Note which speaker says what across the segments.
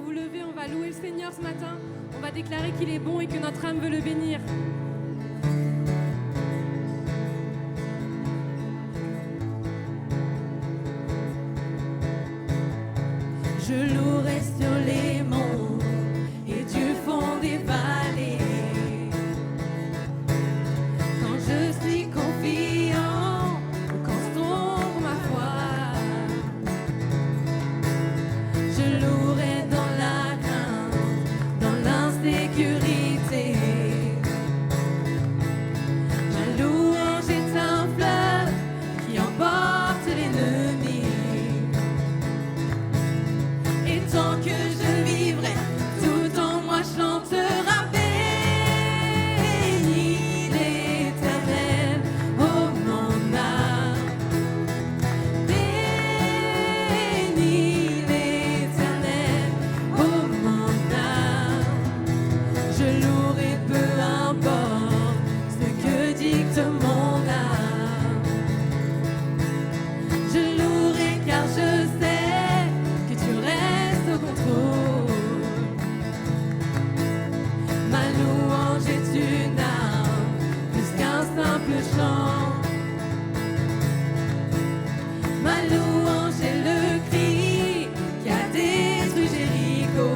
Speaker 1: vous lever, on va louer le Seigneur ce matin. On va déclarer qu'il est bon et que notre âme veut le bénir.
Speaker 2: Je louerai sur les monts et du fond des vallées. Quand je suis confiant, quand sombre ma foi, je louerai dans la crainte, dans l'insécurité. Ma louange est un fleuve qui emporte l'ennemi. Et tant que je vivrai, tout en moi chantera béni l'Éternel, oh mon âme. Béni l'Éternel, oh mon âme. Je louerai peu importe ce que dicte mon âme. Je louerai car je sais que tu restes au contrôle. Ma louange est une arme, plus qu'un simple chant. Ma louange est le cri qui a détruit Jéricho.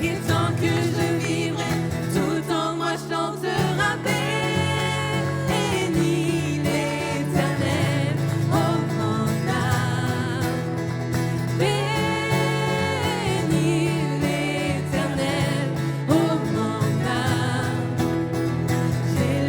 Speaker 2: Et tant que je vivrai, tout en moi chantera béni l'Éternel, oh mon âme. Béni l'Éternel, oh mon âme. J'ai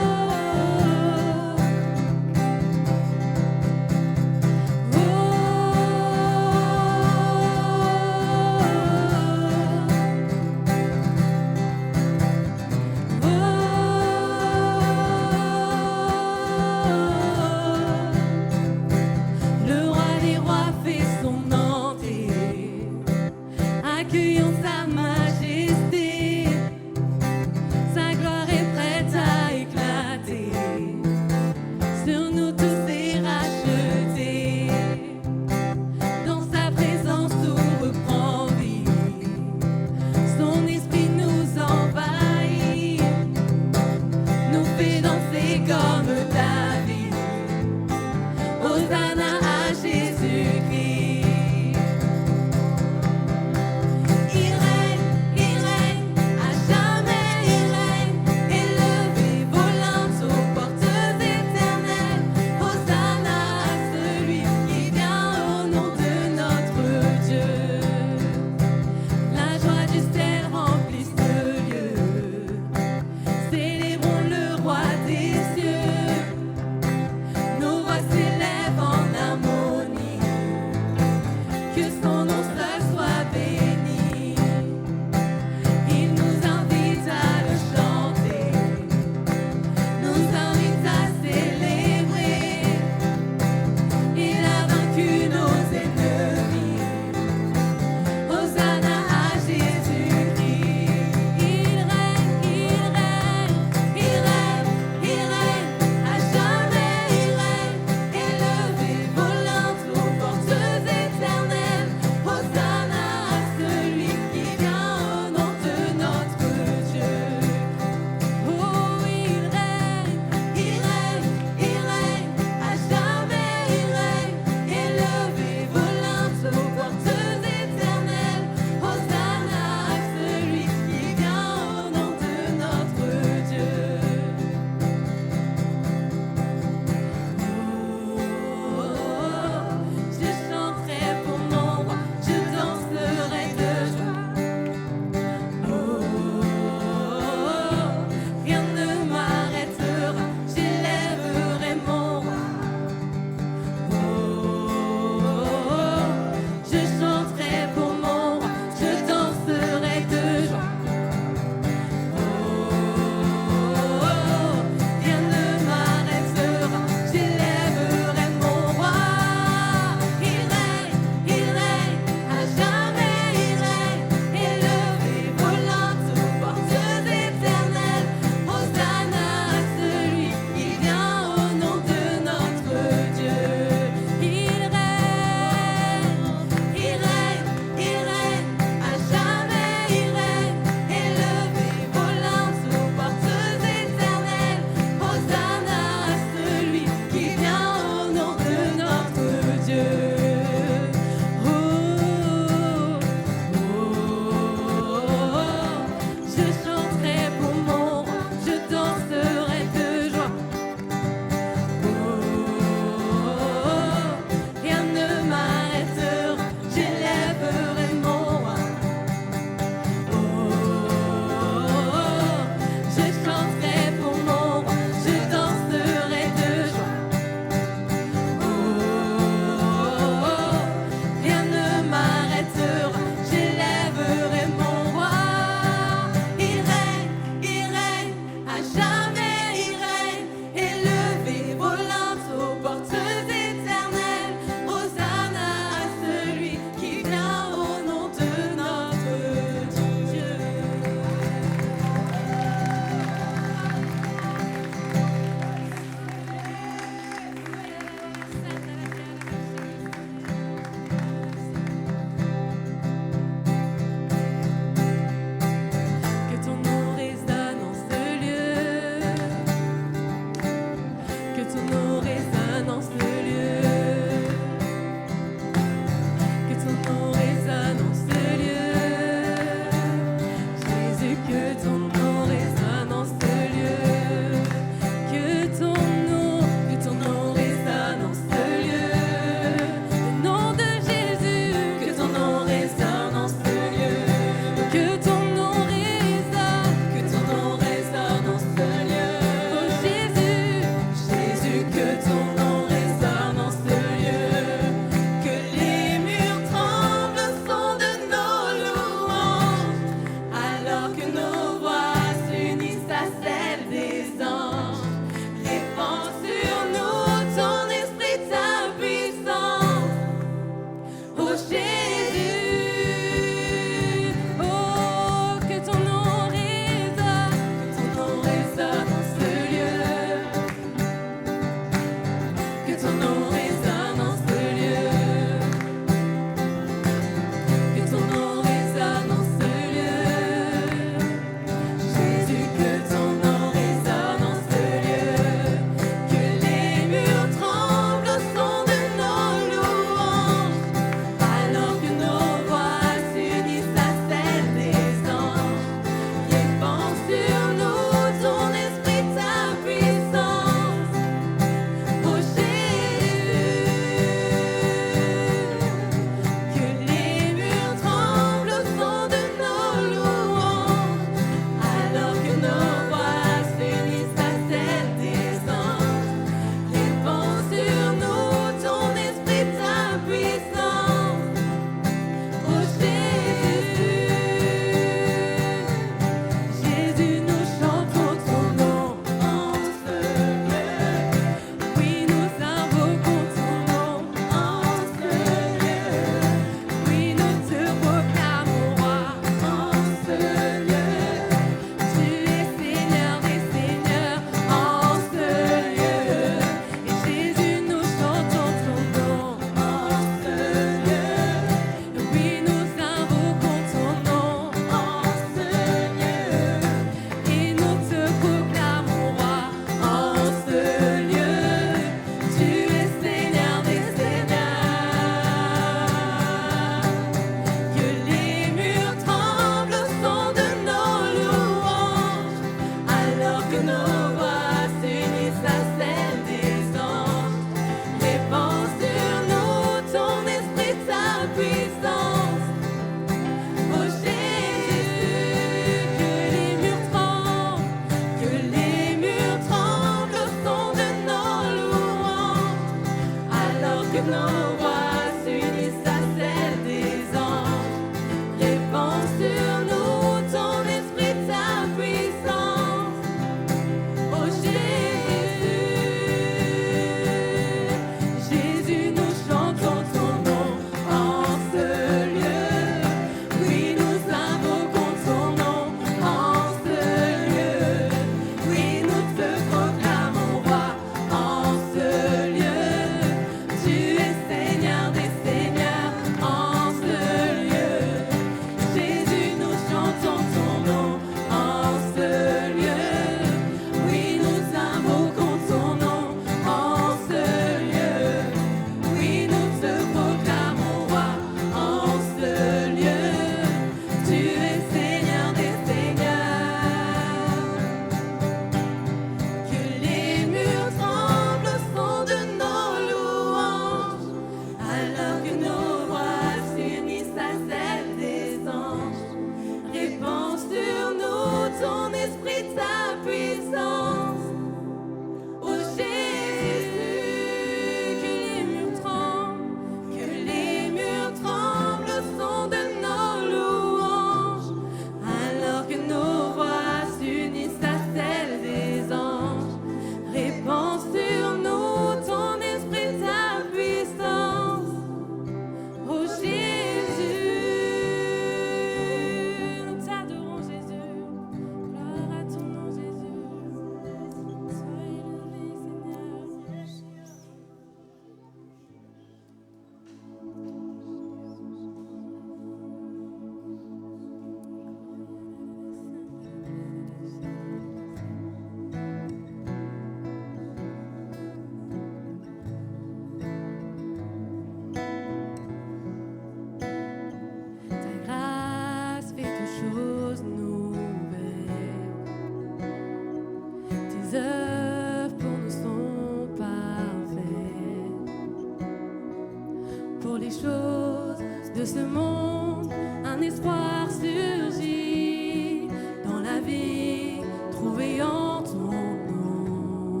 Speaker 1: de ce monde, un espoir surgit dans la vie trouvée en ton nom.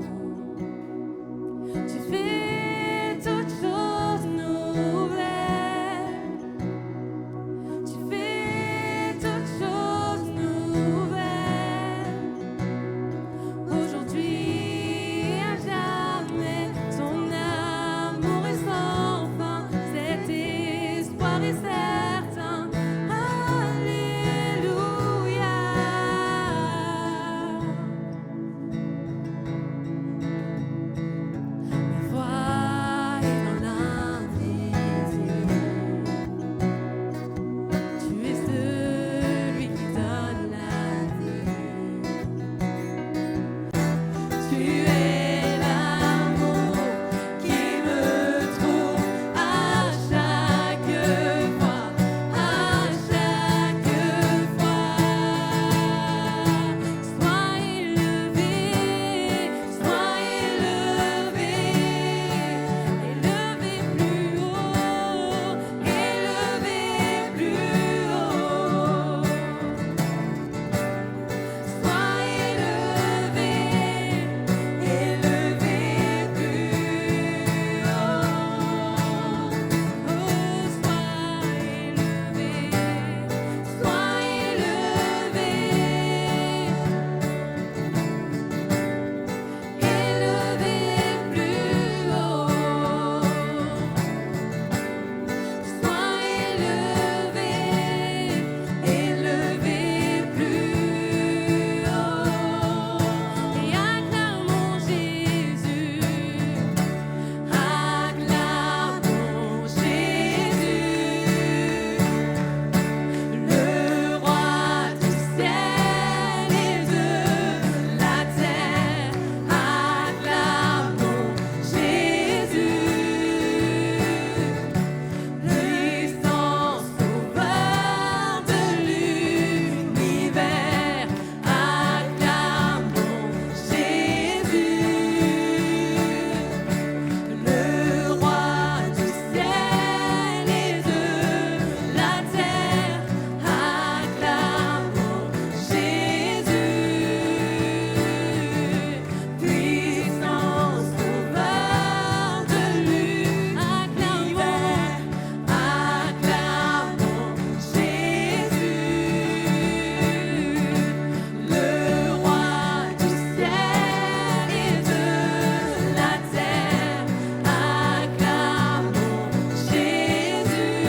Speaker 1: Tu fais toutes choses nouvelles. Tu fais toutes choses nouvelles. Aujourd'hui et à jamais, ton amour est sans fin. Cet espoir est certain. Alléluia. Ma foi est dans l'invisible. Tu es celui qui donne la vie. Tu es l'amour qui me trouve à chaque fois, à chaque fois. Sois élevé, élevé plus haut, élevé plus haut. Sois élevé, élevé plus haut. Oh, sois élevé, élevé plus haut. Sois élevé, élevé plus haut. Et acclamons Jésus, acclamons Jésus, le roi du ciel et de la terre. Acclamons Jésus, puissant sauveur de l'univers. Acclamons Jésus, le roi du ciel et de la terre. Acclamons Jésus, puissant sauveur de l'univers. Acclamons Jésus, le roi du ciel et de la terre. Acclamons Jésus,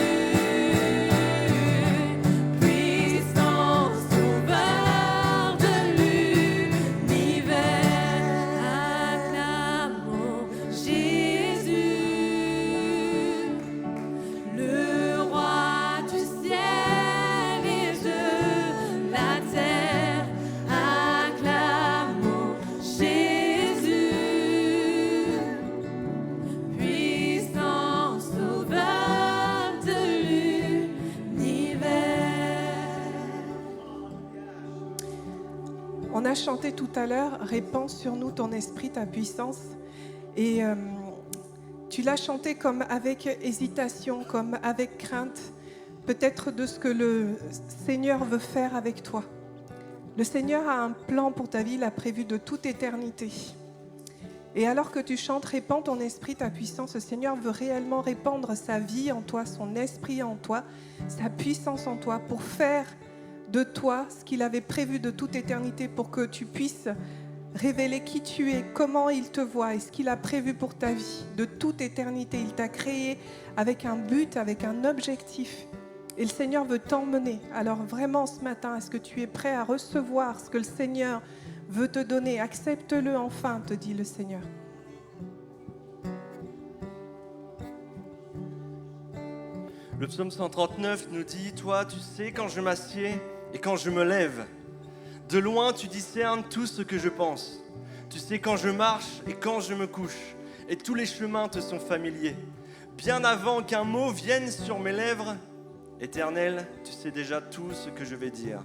Speaker 1: puissant sauveur de l'univers. Acclamons Jésus, le roi du ciel et de la terre. Acclamons Jésus, puissant sauveur de l'univers.
Speaker 3: On a chanté tout à l'heure, répands sur nous ton esprit, ta puissance. Et tu l'as chanté comme avec hésitation, comme avec crainte, peut-être de ce que le Seigneur veut faire avec toi. Le Seigneur a un plan pour ta vie, il a prévu de toute éternité. Et alors que tu chantes, répands ton esprit, ta puissance, le Seigneur veut réellement répandre sa vie en toi, son esprit en toi, sa puissance en toi, pour faire de toi ce qu'il avait prévu de toute éternité, pour que tu puisses révéler qui tu es, comment il te voit et ce qu'il a prévu pour ta vie de toute éternité. Il t'a créé avec un but, avec un objectif. Et le Seigneur veut t'emmener. Alors vraiment ce matin, est-ce que tu es prêt à recevoir ce que le Seigneur veut te donner? Accepte-le enfin, te dit le Seigneur.
Speaker 4: Le psaume 139 nous dit « Toi, tu sais quand je m'assieds et quand je me lève. De loin, tu discernes tout ce que je pense. Tu sais quand je marche et quand je me couche. Et tous les chemins te sont familiers. Bien avant qu'un mot vienne sur mes lèvres, Éternel, tu sais déjà tout ce que je vais dire.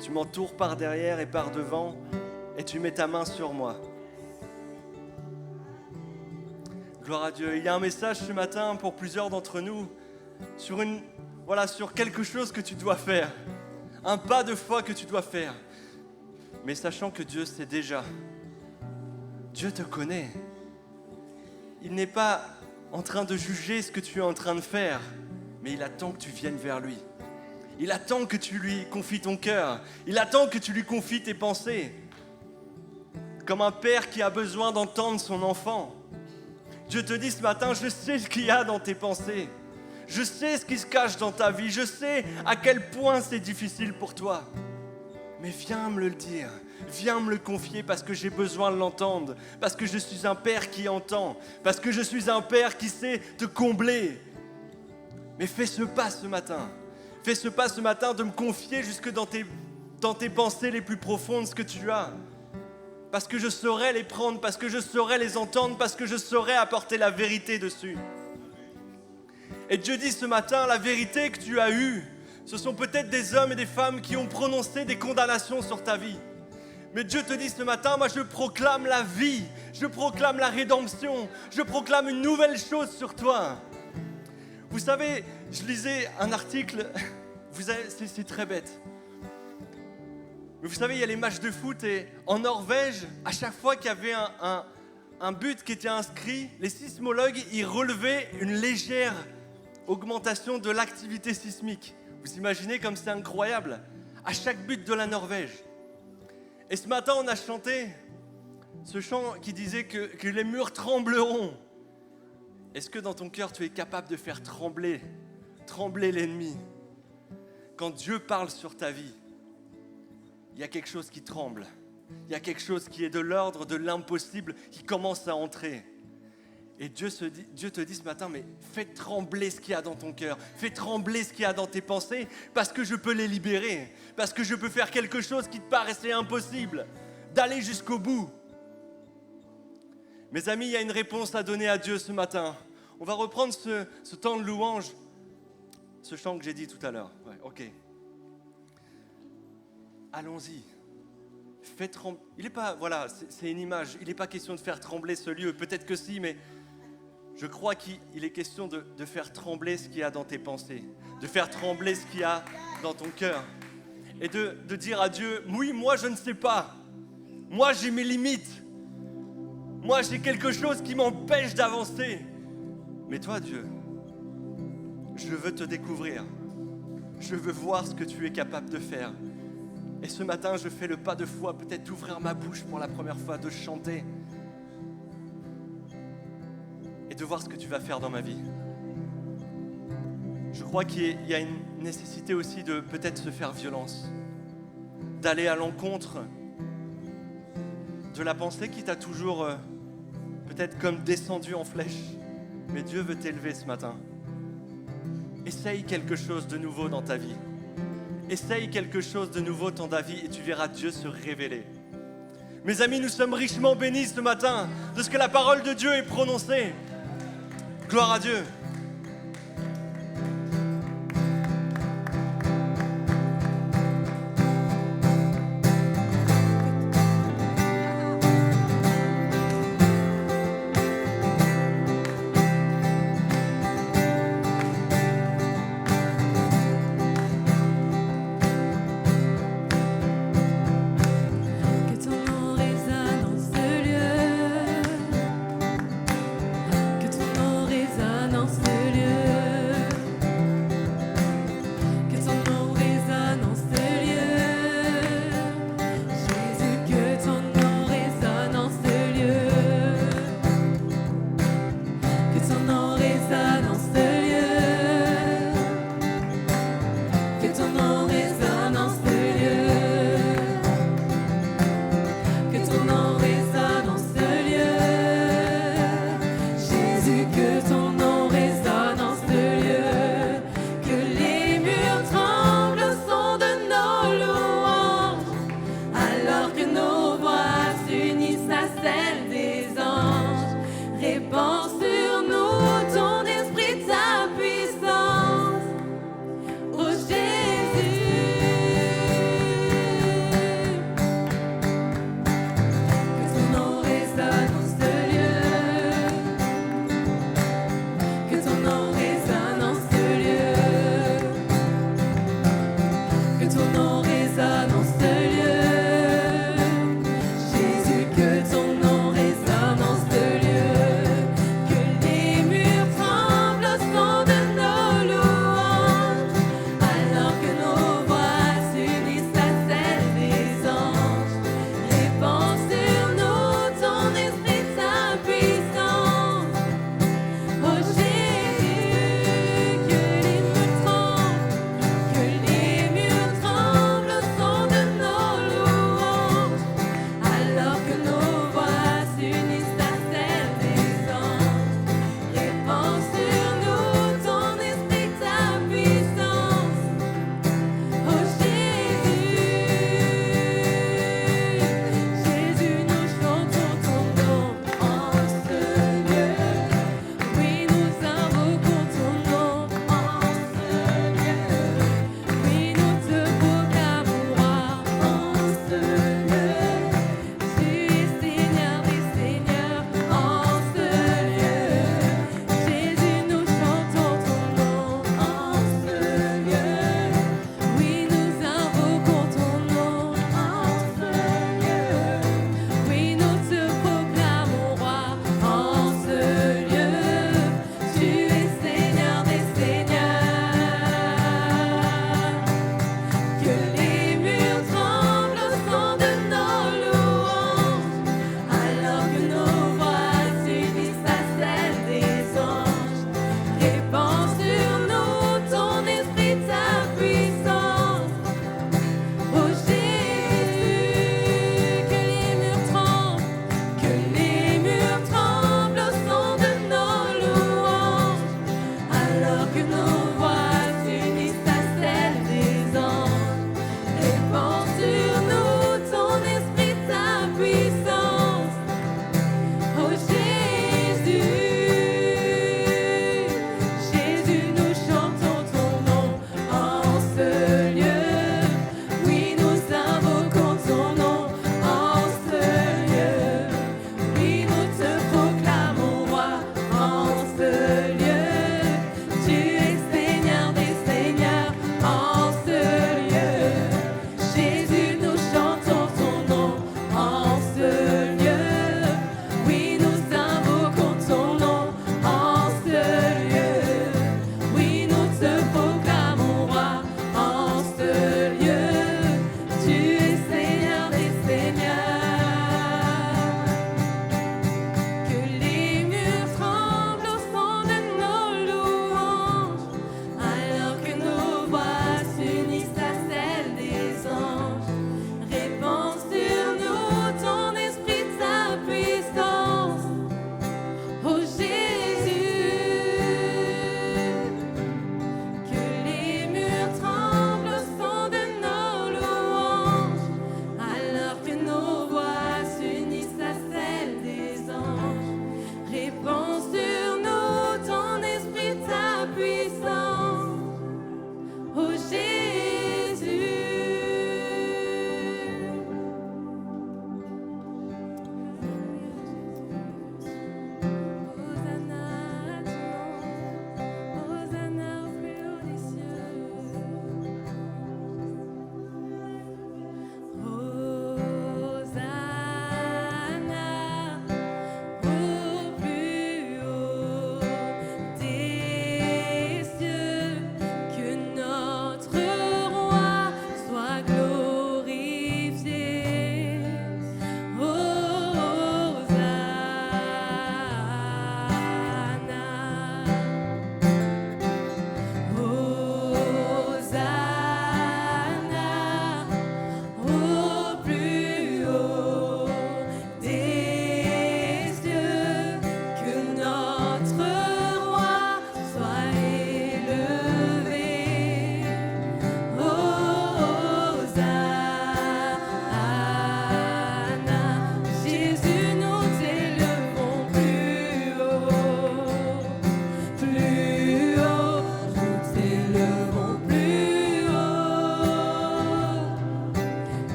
Speaker 4: Tu m'entoures par derrière et par devant, et tu mets ta main sur moi. » Gloire à Dieu. Il y a un message ce matin pour plusieurs d'entre nous. sur quelque chose que tu dois faire, un pas de foi que tu dois faire, mais sachant que Dieu sait déjà, Dieu te connaît. Il n'est pas en train de juger ce que tu es en train de faire, mais il attend que tu viennes vers lui. Il attend que tu lui confies ton cœur. Il attend que tu lui confies tes pensées. Comme un père qui a besoin d'entendre son enfant. Dieu te dit ce matin, je sais ce qu'il y a dans tes pensées. Je sais ce qui se cache dans ta vie. Je sais à quel point c'est difficile pour toi. Mais viens me le dire. Viens me le confier parce que j'ai besoin de l'entendre. Parce que je suis un père qui entend. Parce que je suis un père qui sait te combler. Mais fais ce pas ce matin. Fais ce pas ce matin de me confier jusque dans tes pensées les plus profondes, ce que tu as. Parce que je saurais les prendre, parce que je saurais les entendre, parce que je saurais apporter la vérité dessus. Et Dieu dit ce matin, la vérité que tu as eue, ce sont peut-être des hommes et des femmes qui ont prononcé des condamnations sur ta vie. Mais Dieu te dit ce matin, moi je proclame la vie, je proclame la rédemption, je proclame une nouvelle chose sur toi. Vous savez, je lisais un article, c'est très bête. Mais vous savez, il y a les matchs de foot et en Norvège, à chaque fois qu'il y avait un but qui était inscrit, les sismologues, ils relevaient une légère augmentation de l'activité sismique. Vous imaginez comme c'est incroyable, à chaque but de la Norvège. Et ce matin, on a chanté ce chant qui disait que les murs trembleront. Est-ce que dans ton cœur, tu es capable de faire trembler l'ennemi? Quand Dieu parle sur ta vie, il y a quelque chose qui tremble. Il y a quelque chose qui est de l'ordre de l'impossible qui commence à entrer. Et Dieu te dit ce matin, mais fais trembler ce qu'il y a dans ton cœur. Fais trembler ce qu'il y a dans tes pensées parce que je peux les libérer. Parce que je peux faire quelque chose qui te paraissait impossible. D'aller jusqu'au bout. Mes amis, il y a une réponse à donner à Dieu ce matin. On va reprendre ce temps de louange. Ce chant que j'ai dit tout à l'heure. Ouais, ok. Allons-y. Fais trembler. Il est pas, voilà, c'est une image. Il n'est pas question de faire trembler ce lieu. Peut-être que si, mais je crois qu'il est question de faire trembler ce qu'il y a dans tes pensées. De faire trembler ce qu'il y a dans ton cœur. Et de dire à Dieu, oui, moi je ne sais pas. Moi j'ai mes limites. Moi j'ai quelque chose qui m'empêche d'avancer. Mais toi Dieu, je veux te découvrir. Je veux voir ce que tu es capable de faire. Et ce matin, je fais le pas de foi, peut-être d'ouvrir ma bouche pour la première fois, de chanter et de voir ce que tu vas faire dans ma vie. Je crois qu'il y a une nécessité aussi de peut-être se faire violence, d'aller à l'encontre de la pensée qui t'a toujours peut-être comme descendu en flèche. Mais Dieu veut t'élever ce matin. Essaye quelque chose de nouveau dans ta vie. Essaye quelque chose de nouveau dans ta vie et tu verras Dieu se révéler. Mes amis, nous sommes richement bénis ce matin de ce que la parole de Dieu est prononcée. Gloire à Dieu.
Speaker 1: Que ton nom résonne dans ce lieu, que ton nom résonne en ce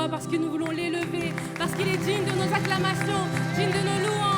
Speaker 1: toi, parce que nous voulons l'élever, parce qu'il est digne de nos acclamations, digne de nos louanges.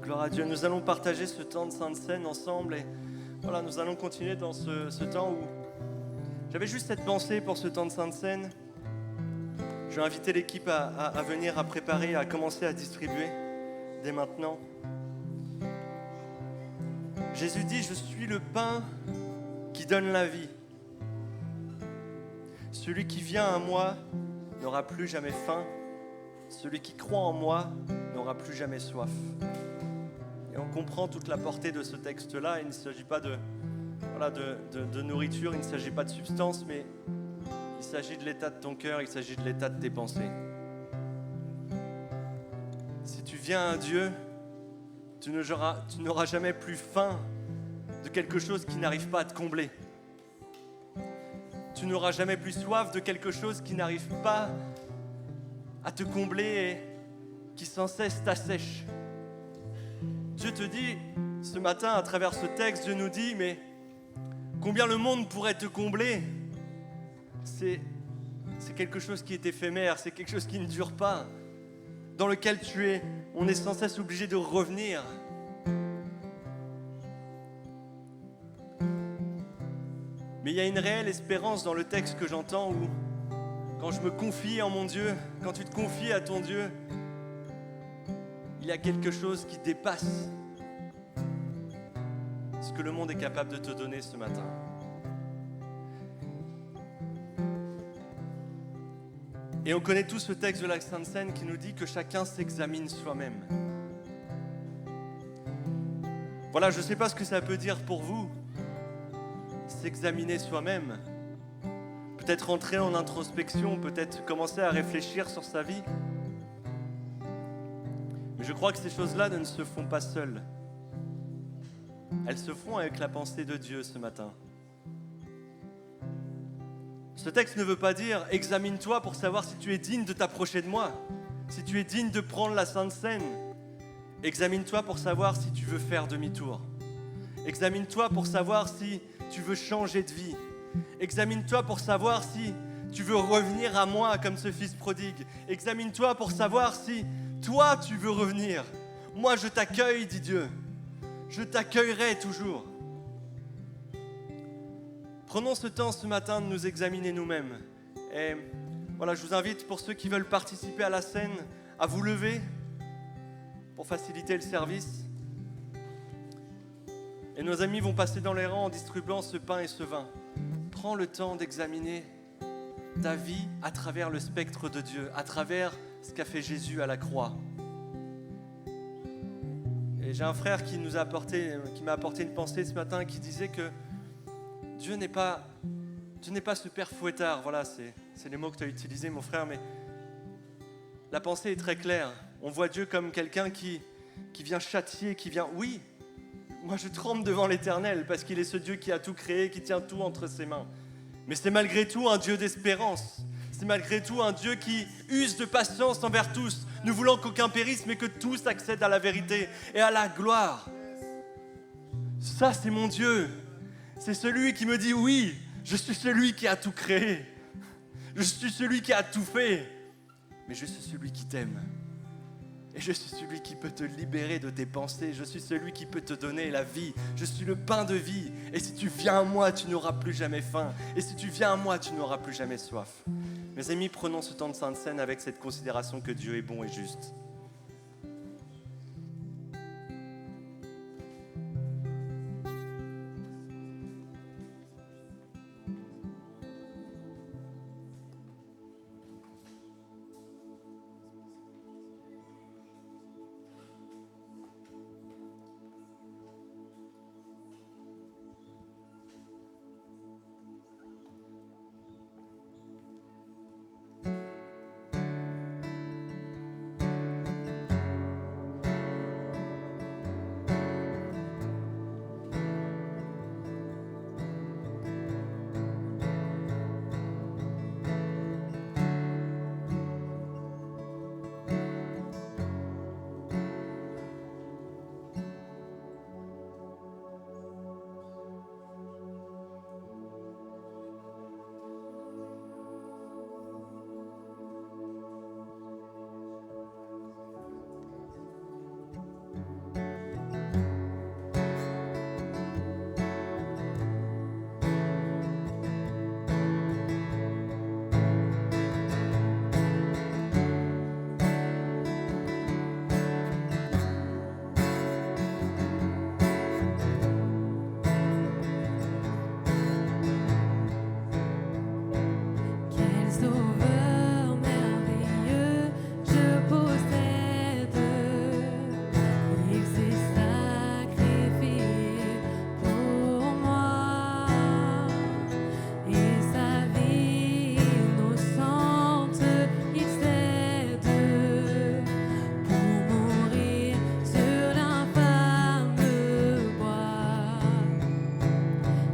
Speaker 4: Gloire à Dieu. Nous allons partager ce temps de Sainte Seine ensemble et voilà, nous allons continuer dans ce temps où j'avais juste cette pensée pour ce temps de Sainte Seine. Je vais inviter l'équipe à venir, à préparer, à commencer à distribuer dès maintenant. Jésus dit, je suis le pain qui donne la vie. Celui qui vient à moi n'aura plus jamais faim. Celui qui croit en moi n'aura plus jamais soif. Et on comprend toute la portée de ce texte-là. Il ne s'agit pas de nourriture, il ne s'agit pas de substance, mais il s'agit de l'état de ton cœur, il s'agit de l'état de tes pensées. Si tu viens à Dieu, tu n'auras jamais plus faim de quelque chose qui n'arrive pas à te combler. Tu n'auras jamais plus soif de quelque chose qui n'arrive pas à te combler et qui sans cesse t'assèche. Dieu te dit, Ce matin, à travers ce texte, Dieu nous dit, mais combien le monde pourrait te combler? C'est quelque chose qui est éphémère, c'est quelque chose qui ne dure pas, dans lequel on est sans cesse obligé de revenir. Mais il y a une réelle espérance dans le texte que j'entends où, quand je me confie en mon Dieu, quand tu te confies à ton Dieu, il y a quelque chose qui dépasse ce que le monde est capable de te donner ce matin. Et on connaît tous ce texte de la Sainte Seine qui nous dit que chacun s'examine soi-même. Voilà, je ne sais pas ce que ça peut dire pour vous, s'examiner soi-même. Peut-être entrer en introspection, peut-être commencer à réfléchir sur sa vie. Mais je crois que ces choses-là ne se font pas seules. Elles se font avec la pensée de Dieu ce matin. Ce texte ne veut pas dire « examine-toi pour savoir si tu es digne de t'approcher de moi, si tu es digne de prendre la Sainte Seine. Examine-toi pour savoir si tu veux faire demi-tour. Examine-toi pour savoir si tu veux changer de vie. Examine-toi pour savoir si tu veux revenir à moi comme ce fils prodigue. Examine-toi pour savoir si toi tu veux revenir. Moi je t'accueille, dit Dieu. Je t'accueillerai toujours. » Prenons ce temps ce matin de nous examiner nous-mêmes. Et voilà, je vous invite, pour ceux qui veulent participer à la scène, à vous lever pour faciliter le service. Et nos amis vont passer dans les rangs en distribuant ce pain et ce vin. Prends le temps d'examiner ta vie à travers le spectre de Dieu, à travers ce qu'a fait Jésus à la croix. Et j'ai un frère qui m'a apporté une pensée ce matin qui disait que Dieu n'est pas ce père fouettard. Voilà, c'est les mots que tu as utilisés, mon frère, mais la pensée est très claire. On voit Dieu comme quelqu'un qui vient châtier, qui vient... Oui, moi je tremble devant l'Éternel parce qu'il est ce Dieu qui a tout créé, qui tient tout entre ses mains. Mais c'est malgré tout un Dieu d'espérance. C'est malgré tout un Dieu qui use de patience envers tous, ne voulant qu'aucun périsse, mais que tous accèdent à la vérité et à la gloire. Ça, c'est mon Dieu. C'est celui qui me dit oui, je suis celui qui a tout créé. Je suis celui qui a tout fait. Mais je suis celui qui t'aime. Et je suis celui qui peut te libérer de tes pensées. Je suis celui qui peut te donner la vie. Je suis le pain de vie. Et si tu viens à moi, tu n'auras plus jamais faim. Et si tu viens à moi, tu n'auras plus jamais soif. Mes amis, prenons ce temps de Sainte Seine avec cette considération que Dieu est bon et juste.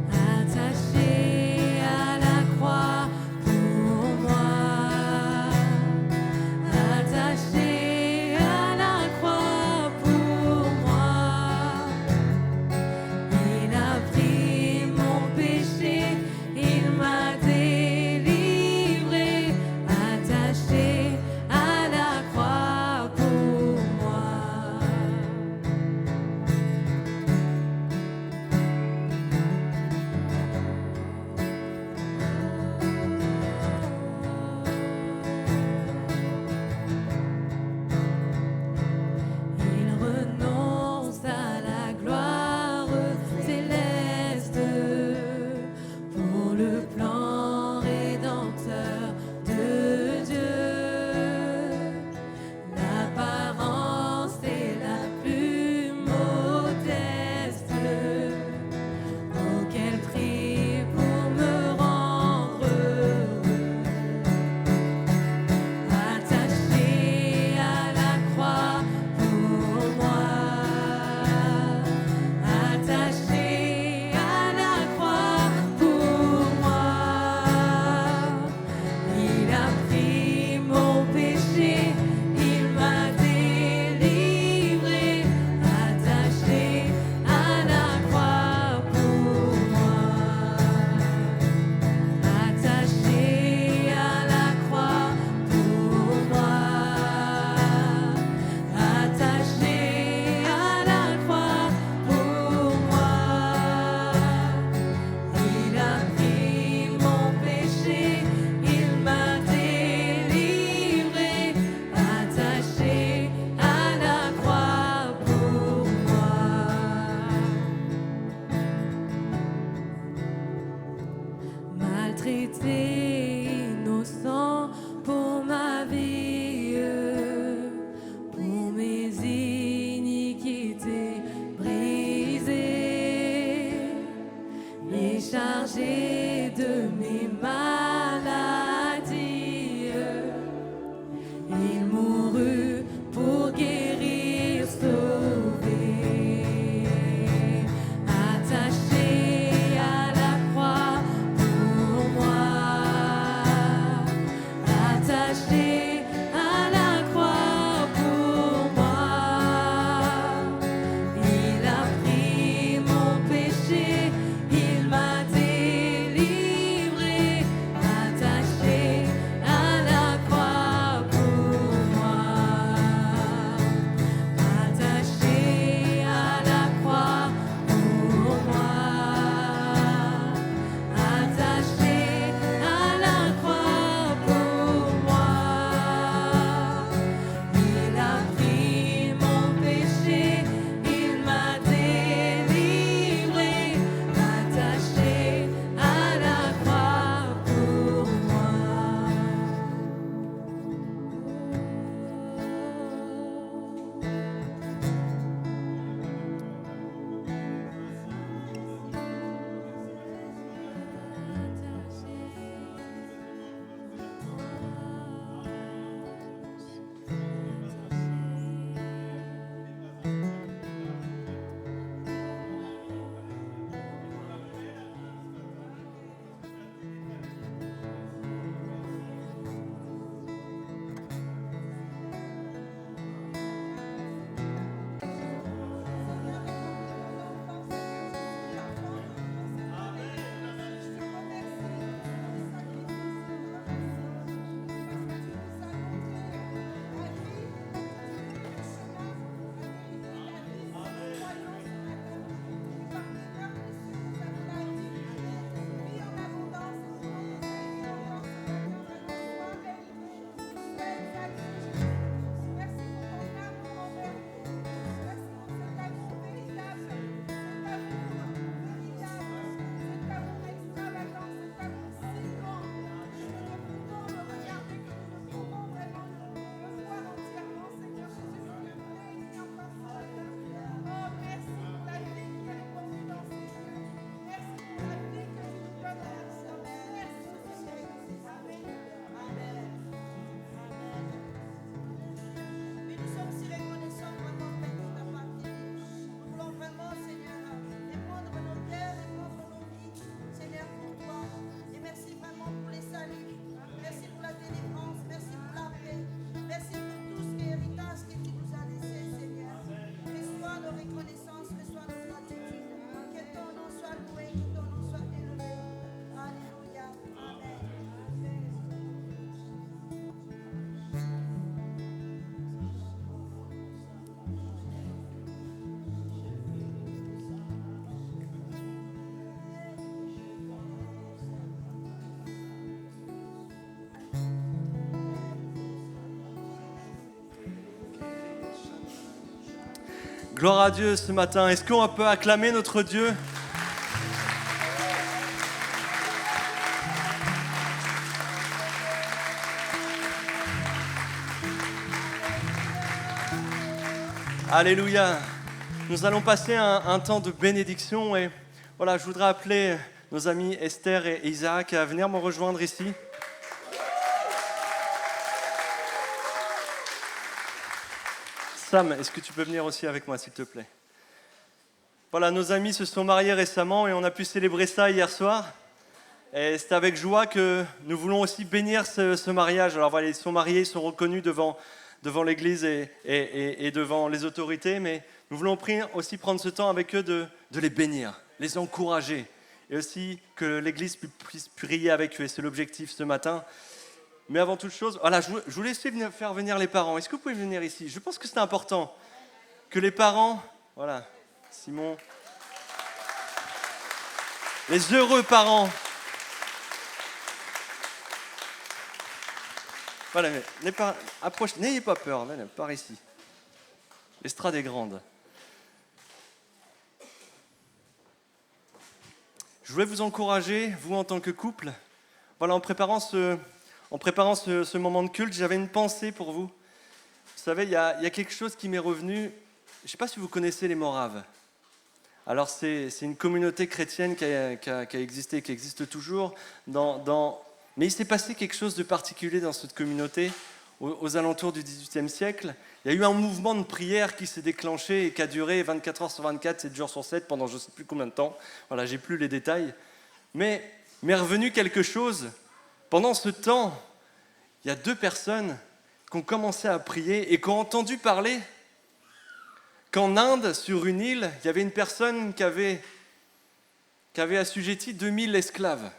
Speaker 2: Attaché à la croix pour moi.
Speaker 4: Gloire à Dieu ce matin. Est-ce qu'on peut acclamer notre Dieu ? Alléluia. Nous allons passer un temps de bénédiction et voilà, je voudrais appeler nos amis Esther et Isaac à venir me rejoindre ici. Sam, est-ce que tu peux venir aussi avec moi, s'il te plaît ? Voilà, nos amis se sont mariés récemment et on a pu célébrer ça hier soir. Et c'est avec joie que nous voulons aussi bénir ce mariage. Alors voilà, ils sont mariés, ils sont reconnus devant l'Église et devant les autorités, mais nous voulons aussi prendre ce temps avec eux de les bénir, les encourager, et aussi que l'Église puisse prier avec eux. Et c'est l'objectif ce matin. Mais avant toute chose, voilà, je voulais essayer de faire venir les parents. Est-ce que vous pouvez venir ici ? Je pense que c'est important que les parents, voilà, Simon, les heureux parents, voilà, mais approchez, n'ayez pas peur, venez, par ici. L'estrade est grande. Je voulais vous encourager, vous en tant que couple, voilà, en préparant ce moment de culte, j'avais une pensée pour vous. Vous savez, il y a quelque chose qui m'est revenu. Je ne sais pas si vous connaissez les Moraves. Alors, c'est une communauté chrétienne qui a existé, qui existe toujours. Mais il s'est passé quelque chose de particulier dans cette communauté aux alentours du XVIIIe siècle. Il y a eu un mouvement de prière qui s'est déclenché et qui a duré 24 heures sur 24, 7 jours sur 7, pendant je ne sais plus combien de temps. Voilà, j'ai plus les détails. Mais m'est revenu quelque chose. Pendant ce temps, il y a 2 personnes qui ont commencé à prier et qui ont entendu parler qu'en Inde, sur une île, il y avait une personne qui avait assujetti 2000 esclaves.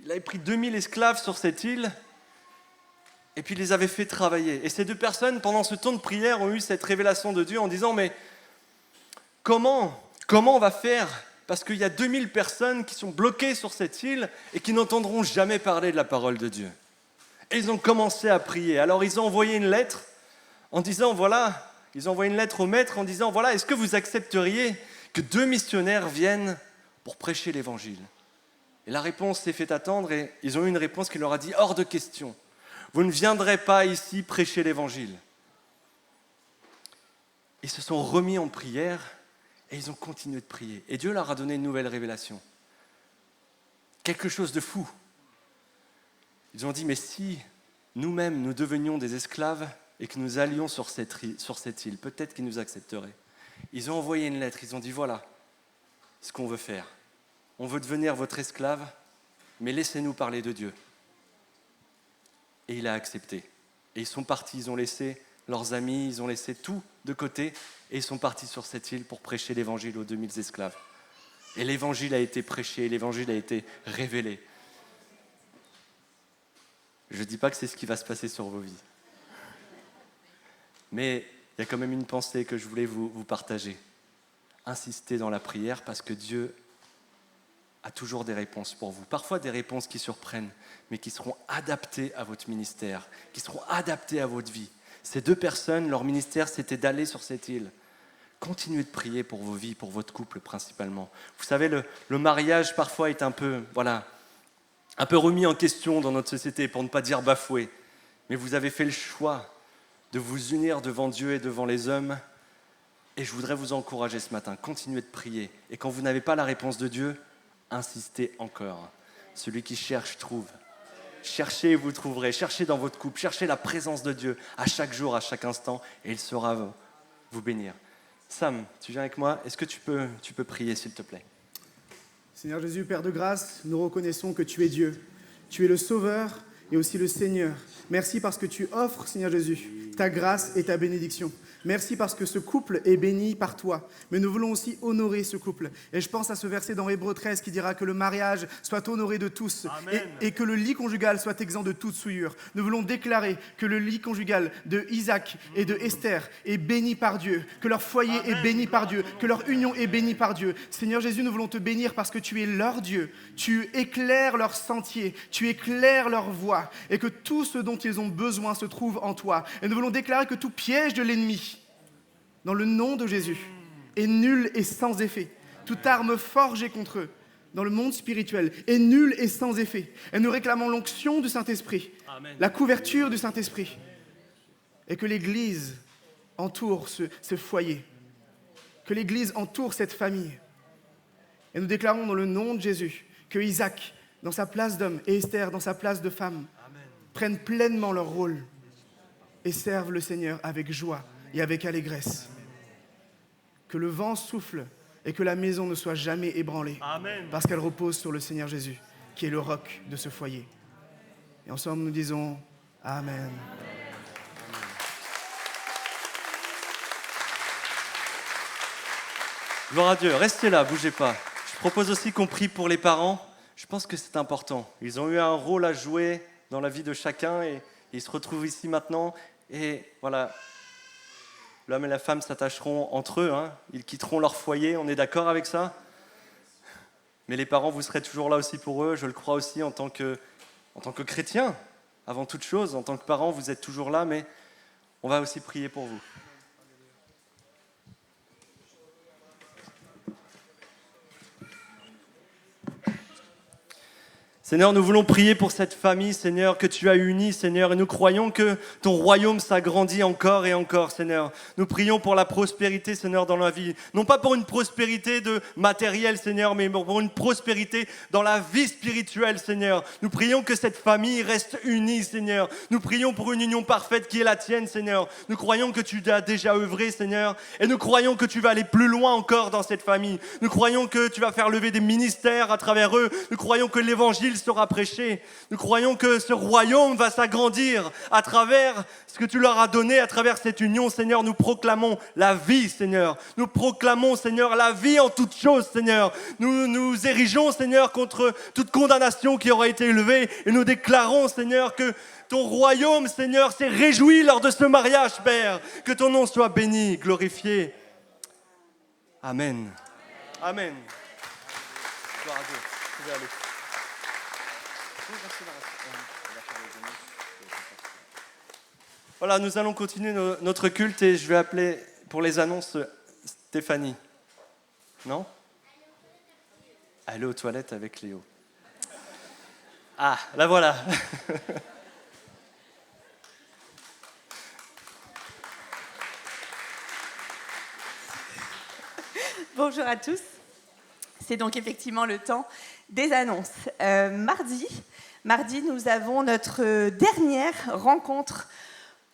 Speaker 4: Il avait pris 2000 esclaves sur cette île et puis il les avait fait travailler. Et ces 2 personnes, pendant ce temps de prière, ont eu cette révélation de Dieu en disant « Mais comment on va faire ? Parce qu'il y a 2000 personnes qui sont bloquées sur cette île et qui n'entendront jamais parler de la parole de Dieu. » Et ils ont commencé à prier. Alors ils ont envoyé une lettre en disant, voilà, ils ont envoyé une lettre au maître en disant, voilà, est-ce que vous accepteriez que 2 missionnaires viennent pour prêcher l'évangile ? Et la réponse s'est fait attendre et ils ont eu une réponse qui leur a dit, hors de question, vous ne viendrez pas ici prêcher l'évangile. Ils se sont remis en prière et ils ont continué de prier. Et Dieu leur a donné une nouvelle révélation. Quelque chose de fou. Ils ont dit, mais si nous-mêmes, nous devenions des esclaves et que nous allions sur cette île, peut-être qu'ils nous accepteraient. Ils ont envoyé une lettre, ils ont dit, voilà ce qu'on veut faire. On veut devenir votre esclave, mais laissez-nous parler de Dieu. Et il a accepté. Et ils sont partis, ils ont laissé leurs amis, ils ont laissé tout de côté, et ils sont partis sur cette île pour prêcher l'évangile aux 2000 esclaves. Et l'évangile a été prêché, l'évangile a été révélé. Je ne dis pas que c'est ce qui va se passer sur vos vies. Mais il y a quand même une pensée que je voulais vous partager. Insistez dans la prière parce que Dieu a toujours des réponses pour vous. Parfois des réponses qui surprennent, mais qui seront adaptées à votre ministère, qui seront adaptées à votre vie. Ces 2 personnes, leur ministère, c'était d'aller sur cette île. Continuez de prier pour vos vies, pour votre couple principalement. Vous savez, le mariage parfois est un peu remis en question dans notre société, pour ne pas dire bafoué. Mais vous avez fait le choix de vous unir devant Dieu et devant les hommes. Et je voudrais vous encourager ce matin, continuez de prier. Et quand vous n'avez pas la réponse de Dieu, insistez encore. Celui qui cherche, trouve. Cherchez et vous trouverez. Cherchez dans votre couple, cherchez la présence de Dieu à chaque jour, à chaque instant, et il saura vous bénir. Sam, tu viens avec moi. Est-ce que tu peux prier, s'il te plaît ?
Speaker 5: Seigneur Jésus, Père de grâce, nous reconnaissons que tu es Dieu. Tu es le Sauveur et aussi le Seigneur. Merci parce que tu offres, Seigneur Jésus, ta grâce et ta bénédiction. Merci parce que ce couple est béni par toi. Mais nous voulons aussi honorer ce couple. Et je pense à ce verset dans Hébreux 13 qui dira que le mariage soit honoré de tous et que le lit conjugal soit exempt de toute souillure. Nous voulons déclarer que le lit conjugal de Isaac et de Esther est béni par Dieu, que leur foyer est béni par Dieu, que leur union est bénie par Dieu. Seigneur Jésus, nous voulons te bénir parce que tu es leur Dieu. Tu éclaires leur sentier, tu éclaires leur voie et que tout ce dont ils ont besoin se trouve en toi. Et nous voulons déclarer que tout piège de l'ennemi, dans le nom de Jésus, est nul et sans effet. Toute arme forgée contre eux, dans le monde spirituel, est nulle et sans effet. Et nous réclamons l'onction du Saint-Esprit, la couverture du Saint-Esprit, et que l'Église entoure ce foyer, que l'Église entoure cette famille. Et nous déclarons dans le nom de Jésus que Isaac, dans sa place d'homme, et Esther, dans sa place de femme, prennent pleinement leur rôle et servent le Seigneur avec joie et avec allégresse. Que le vent souffle et que la maison ne soit jamais ébranlée. Amen. Parce qu'elle repose sur le Seigneur Jésus, qui est le roc de ce foyer. Et ensemble, nous disons Amen.
Speaker 4: Gloire à Dieu, restez là, bougez pas. Je propose aussi qu'on prie pour les parents. Je pense que c'est important. Ils ont eu un rôle à jouer dans la vie de chacun et ils se retrouvent ici maintenant. Et voilà, l'homme et la femme s'attacheront entre eux, hein. Ils quitteront leur foyer, on est d'accord avec ça? Mais les parents, vous serez toujours là aussi pour eux, je le crois aussi en tant que chrétien, avant toute chose. En tant que parents, vous êtes toujours là, mais on va aussi prier pour vous. Seigneur, nous voulons prier pour cette famille, Seigneur, que tu as unie, Seigneur, et nous croyons que ton royaume s'agrandit encore et encore, Seigneur. Nous prions pour la prospérité, Seigneur, dans la vie. Non pas pour une prospérité de matériel, Seigneur, mais pour une prospérité dans la vie spirituelle, Seigneur. Nous prions que cette famille reste unie, Seigneur. Nous prions pour une union parfaite qui est la tienne, Seigneur. Nous croyons que tu as déjà œuvré, Seigneur, et nous croyons que tu vas aller plus loin encore dans cette famille. Nous croyons que tu vas faire lever des ministères à travers eux. Nous croyons que l'évangile sera prêché. Nous croyons que ce royaume va s'agrandir à travers ce que tu leur as donné, à travers cette union, Seigneur. Nous proclamons la vie, Seigneur. Nous proclamons, Seigneur, la vie en toutes choses, Seigneur. Nous nous érigeons, Seigneur, contre toute condamnation qui aura été élevée et nous déclarons, Seigneur, que ton royaume, Seigneur, s'est réjoui lors de ce mariage, Père. Que ton nom soit béni, glorifié. Amen. Amen. Gloire à Dieu. Vous pouvez aller. Voilà, nous allons continuer notre culte et je vais appeler pour les annonces Stéphanie. Non? Elle est aux toilettes avec Léo. Ah, la voilà.
Speaker 2: Bonjour à tous. C'est donc effectivement le temps des annonces. Mardi, nous avons notre dernière rencontre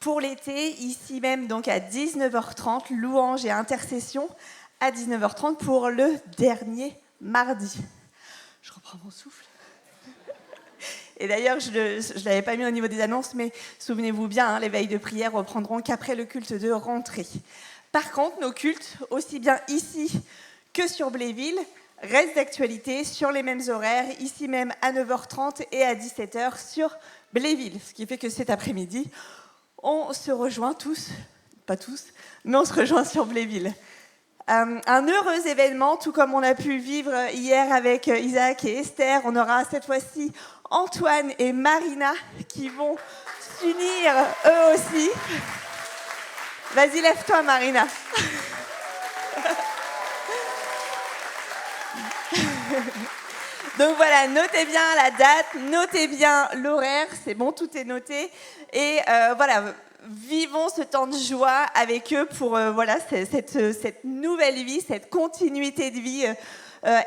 Speaker 2: pour l'été, ici même donc à 19h30, louange et intercession à 19h30 pour le dernier mardi. Je reprends mon souffle. Et d'ailleurs, je ne l'avais pas mis au niveau des annonces, mais souvenez-vous bien, hein, les veilles de prière reprendront qu'après le culte de rentrée. Par contre, nos cultes, aussi bien ici que sur Bléville, restent d'actualité sur les mêmes horaires, ici même à 9h30 et à 17h sur Bléville. Ce qui fait que cet après-midi, on se rejoint tous, pas tous, mais on se rejoint sur Bléville. Un heureux événement, tout comme on a pu vivre hier avec Isaac et Esther. On aura cette fois-ci Antoine et Marina qui vont s'unir eux aussi. Vas-y, lève-toi, Marina. Donc voilà, notez bien la date, notez bien l'horaire, c'est bon, tout est noté. Et voilà, vivons ce temps de joie avec eux pour voilà, cette nouvelle vie, cette continuité de vie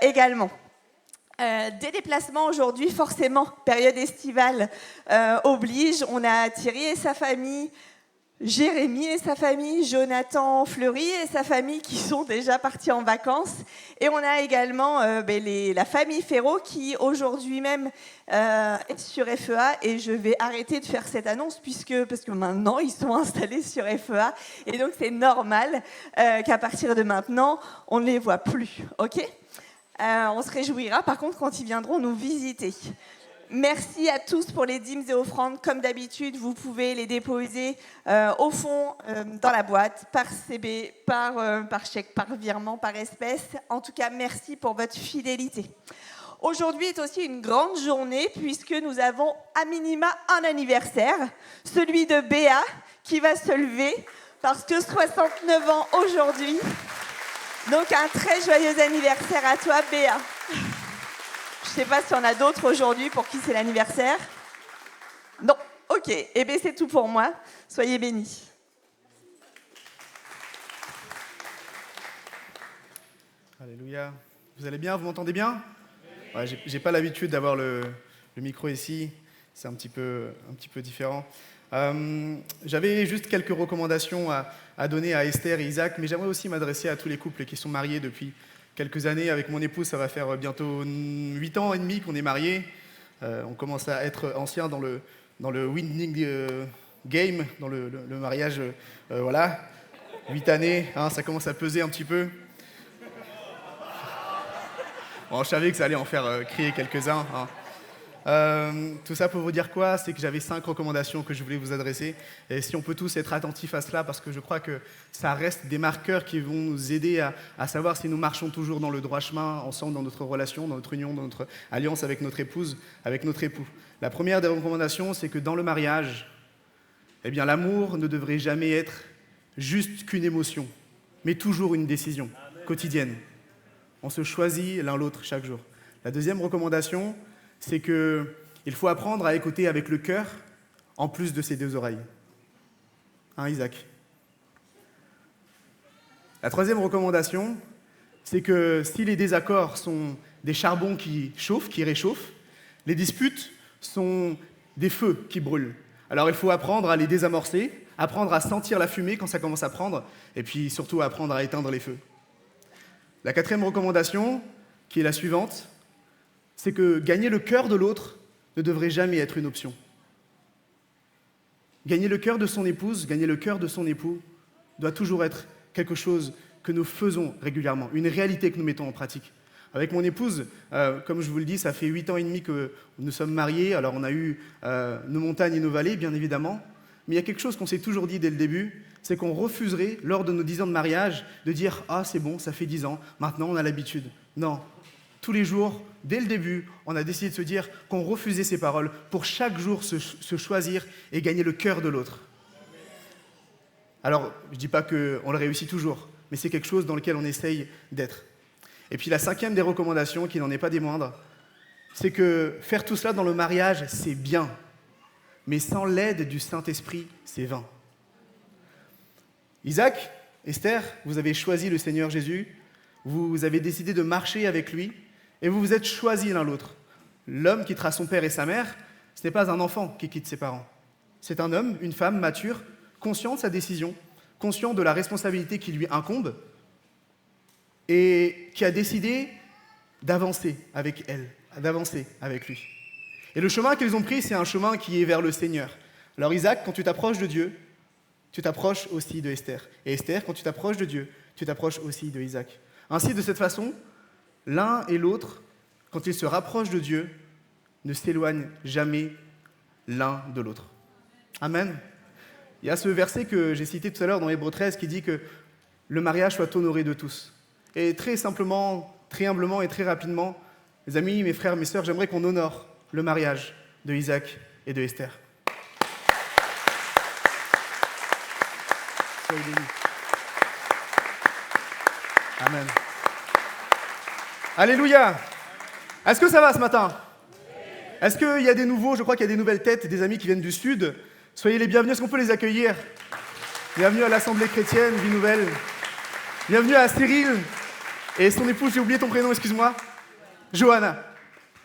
Speaker 2: également. Des déplacements aujourd'hui, forcément, période estivale oblige. On a Thierry et sa famille Jérémy et sa famille, Jonathan Fleury et sa famille qui sont déjà partis en vacances. Et on a également la famille Ferraud qui aujourd'hui même est sur FEA. Et je vais arrêter de faire cette annonce parce que maintenant ils sont installés sur FEA. Et donc c'est normal qu'à partir de maintenant, on ne les voit plus. Ok ? On se réjouira par contre quand ils viendront nous visiter. Merci à tous pour les dîmes et offrandes. Comme d'habitude, vous pouvez les déposer au fond dans la boîte, par CB, par chèque, par virement, par espèce. En tout cas, merci pour votre fidélité. Aujourd'hui est aussi une grande journée puisque nous avons à minima un anniversaire, celui de Béa, qui va se lever parce que 69 ans aujourd'hui. Donc un très joyeux anniversaire à toi, Béa. Je ne sais pas s'il y en a d'autres aujourd'hui pour qui c'est l'anniversaire. Non, ok. Eh bien, c'est tout pour moi. Soyez bénis.
Speaker 5: Alléluia. Vous allez bien? Vous m'entendez bien? Ouais, j'ai pas l'habitude d'avoir le micro ici. C'est un petit peu différent. J'avais juste quelques recommandations à donner à Esther et Isaac, mais j'aimerais aussi m'adresser à tous les couples qui sont mariés depuis quelques années. Avec mon épouse, ça va faire bientôt 8 ans et demi qu'on est mariés. On commence à être anciens dans le winning game, dans le mariage. Voilà, 8 années, hein, ça commence à peser un petit peu. Bon, je savais que ça allait en faire crier quelques-uns. Hein. Tout ça pour vous dire quoi? C'est que j'avais 5 recommandations que je voulais vous adresser. Et si on peut tous être attentifs à cela, parce que je crois que ça reste des marqueurs qui vont nous aider à savoir si nous marchons toujours dans le droit chemin, ensemble, dans notre relation, dans notre union, dans notre alliance avec notre épouse, avec notre époux. La première des recommandations, c'est que dans le mariage, eh bien, l'amour ne devrait jamais être juste qu'une émotion, mais toujours une décision quotidienne. On se choisit l'un l'autre chaque jour. La deuxième recommandation, c'est qu'il faut apprendre à écouter avec le cœur en plus de ses 2 oreilles. Hein, Isaac? La troisième recommandation, c'est que si les désaccords sont des charbons qui chauffent, qui réchauffent, les disputes sont des feux qui brûlent. Alors il faut apprendre à les désamorcer, apprendre à sentir la fumée quand ça commence à prendre, et puis surtout apprendre à éteindre les feux. La quatrième recommandation, qui est la suivante, c'est que gagner le cœur de l'autre ne devrait jamais être une option. Gagner le cœur de son épouse, gagner le cœur de son époux doit toujours être quelque chose que nous faisons régulièrement, une réalité que nous mettons en pratique. Avec mon épouse, comme je vous le dis, ça fait 8 ans et demi que nous sommes mariés. Alors on a eu nos montagnes et nos vallées, bien évidemment. Mais il y a quelque chose qu'on s'est toujours dit dès le début, c'est qu'on refuserait, lors de nos 10 ans de mariage, de dire « Ah, c'est bon, ça fait 10 ans, maintenant on a l'habitude ». Non. Tous les jours, dès le début, on a décidé de se dire qu'on refusait ces paroles pour chaque jour se choisir et gagner le cœur de l'autre. Alors, je ne dis pas qu'on le réussit toujours, mais c'est quelque chose dans lequel on essaye d'être. Et puis la 5e des recommandations, qui n'en est pas des moindres, c'est que faire tout cela dans le mariage, c'est bien, mais sans l'aide du Saint-Esprit, c'est vain. Isaac, Esther, vous avez choisi le Seigneur Jésus, vous avez décidé de marcher avec lui, et vous vous êtes choisis l'un l'autre. L'homme quittera son père et sa mère, ce n'est pas un enfant qui quitte ses parents. C'est un homme, une femme mature, conscient de sa décision, conscient de la responsabilité qui lui incombe, et qui a décidé d'avancer avec elle, d'avancer avec lui. Et le chemin qu'ils ont pris, c'est un chemin qui est vers le Seigneur. Alors Isaac, quand tu t'approches de Dieu, tu t'approches aussi de Esther. Et Esther, quand tu t'approches de Dieu, tu t'approches aussi de Isaac. Ainsi, de cette façon, l'un et l'autre, quand ils se rapprochent de Dieu, ne s'éloignent jamais l'un de l'autre. Amen. Il y a ce verset que j'ai cité tout à l'heure dans Hébreux 13 qui dit que le mariage soit honoré de tous. Et très simplement, très humblement et très rapidement, mes amis, mes frères, mes sœurs, j'aimerais qu'on honore le mariage de Isaac et de Esther. Soyez bénis. Amen. Alléluia. Est-ce que ça va ce matin? Est-ce qu'il y a des nouveaux? Je crois qu'il y a des nouvelles têtes, des amis qui viennent du Sud. Soyez les bienvenus. Est-ce qu'on peut les accueillir? Bienvenue à l'Assemblée chrétienne, Vie Nouvelle. Bienvenue à Cyril et son épouse, j'ai oublié ton prénom, excuse-moi. Johanna.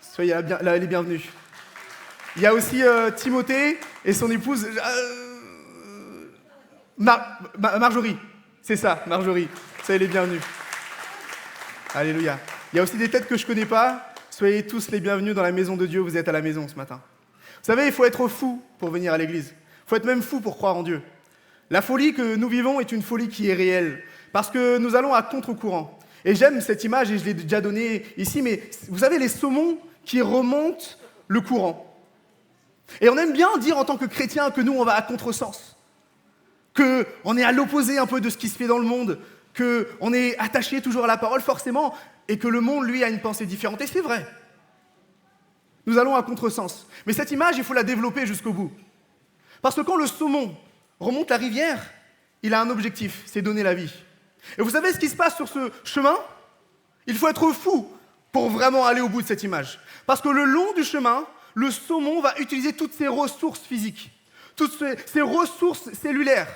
Speaker 5: Soyez les bienvenus. Il y a aussi Timothée et son épouse. Marjorie, c'est ça, Marjorie. Soyez les bienvenus. Alléluia. Il y a aussi des têtes que je ne connais pas. Soyez tous les bienvenus dans la maison de Dieu. Vous êtes à la maison ce matin. Vous savez, il faut être fou pour venir à l'église. Il faut être même fou pour croire en Dieu. La folie que nous vivons est une folie qui est réelle. Parce que nous allons à contre-courant. Et j'aime cette image, et je l'ai déjà donnée ici, mais vous savez, les saumons qui remontent le courant. Et on aime bien dire en tant que chrétien que nous, on va à contresens. Qu'on est à l'opposé un peu de ce qui se fait dans le monde. Qu'on est attaché toujours à la parole, forcément, et que le monde, lui, a une pensée différente. Et c'est vrai. Nous allons à contresens. Mais cette image, il faut la développer jusqu'au bout. Parce que quand le saumon remonte la rivière, il a un objectif, c'est donner la vie. Et vous savez ce qui se passe sur ce chemin? Il faut être fou pour vraiment aller au bout de cette image. Parce que le long du chemin, le saumon va utiliser toutes ses ressources physiques, toutes ses ressources cellulaires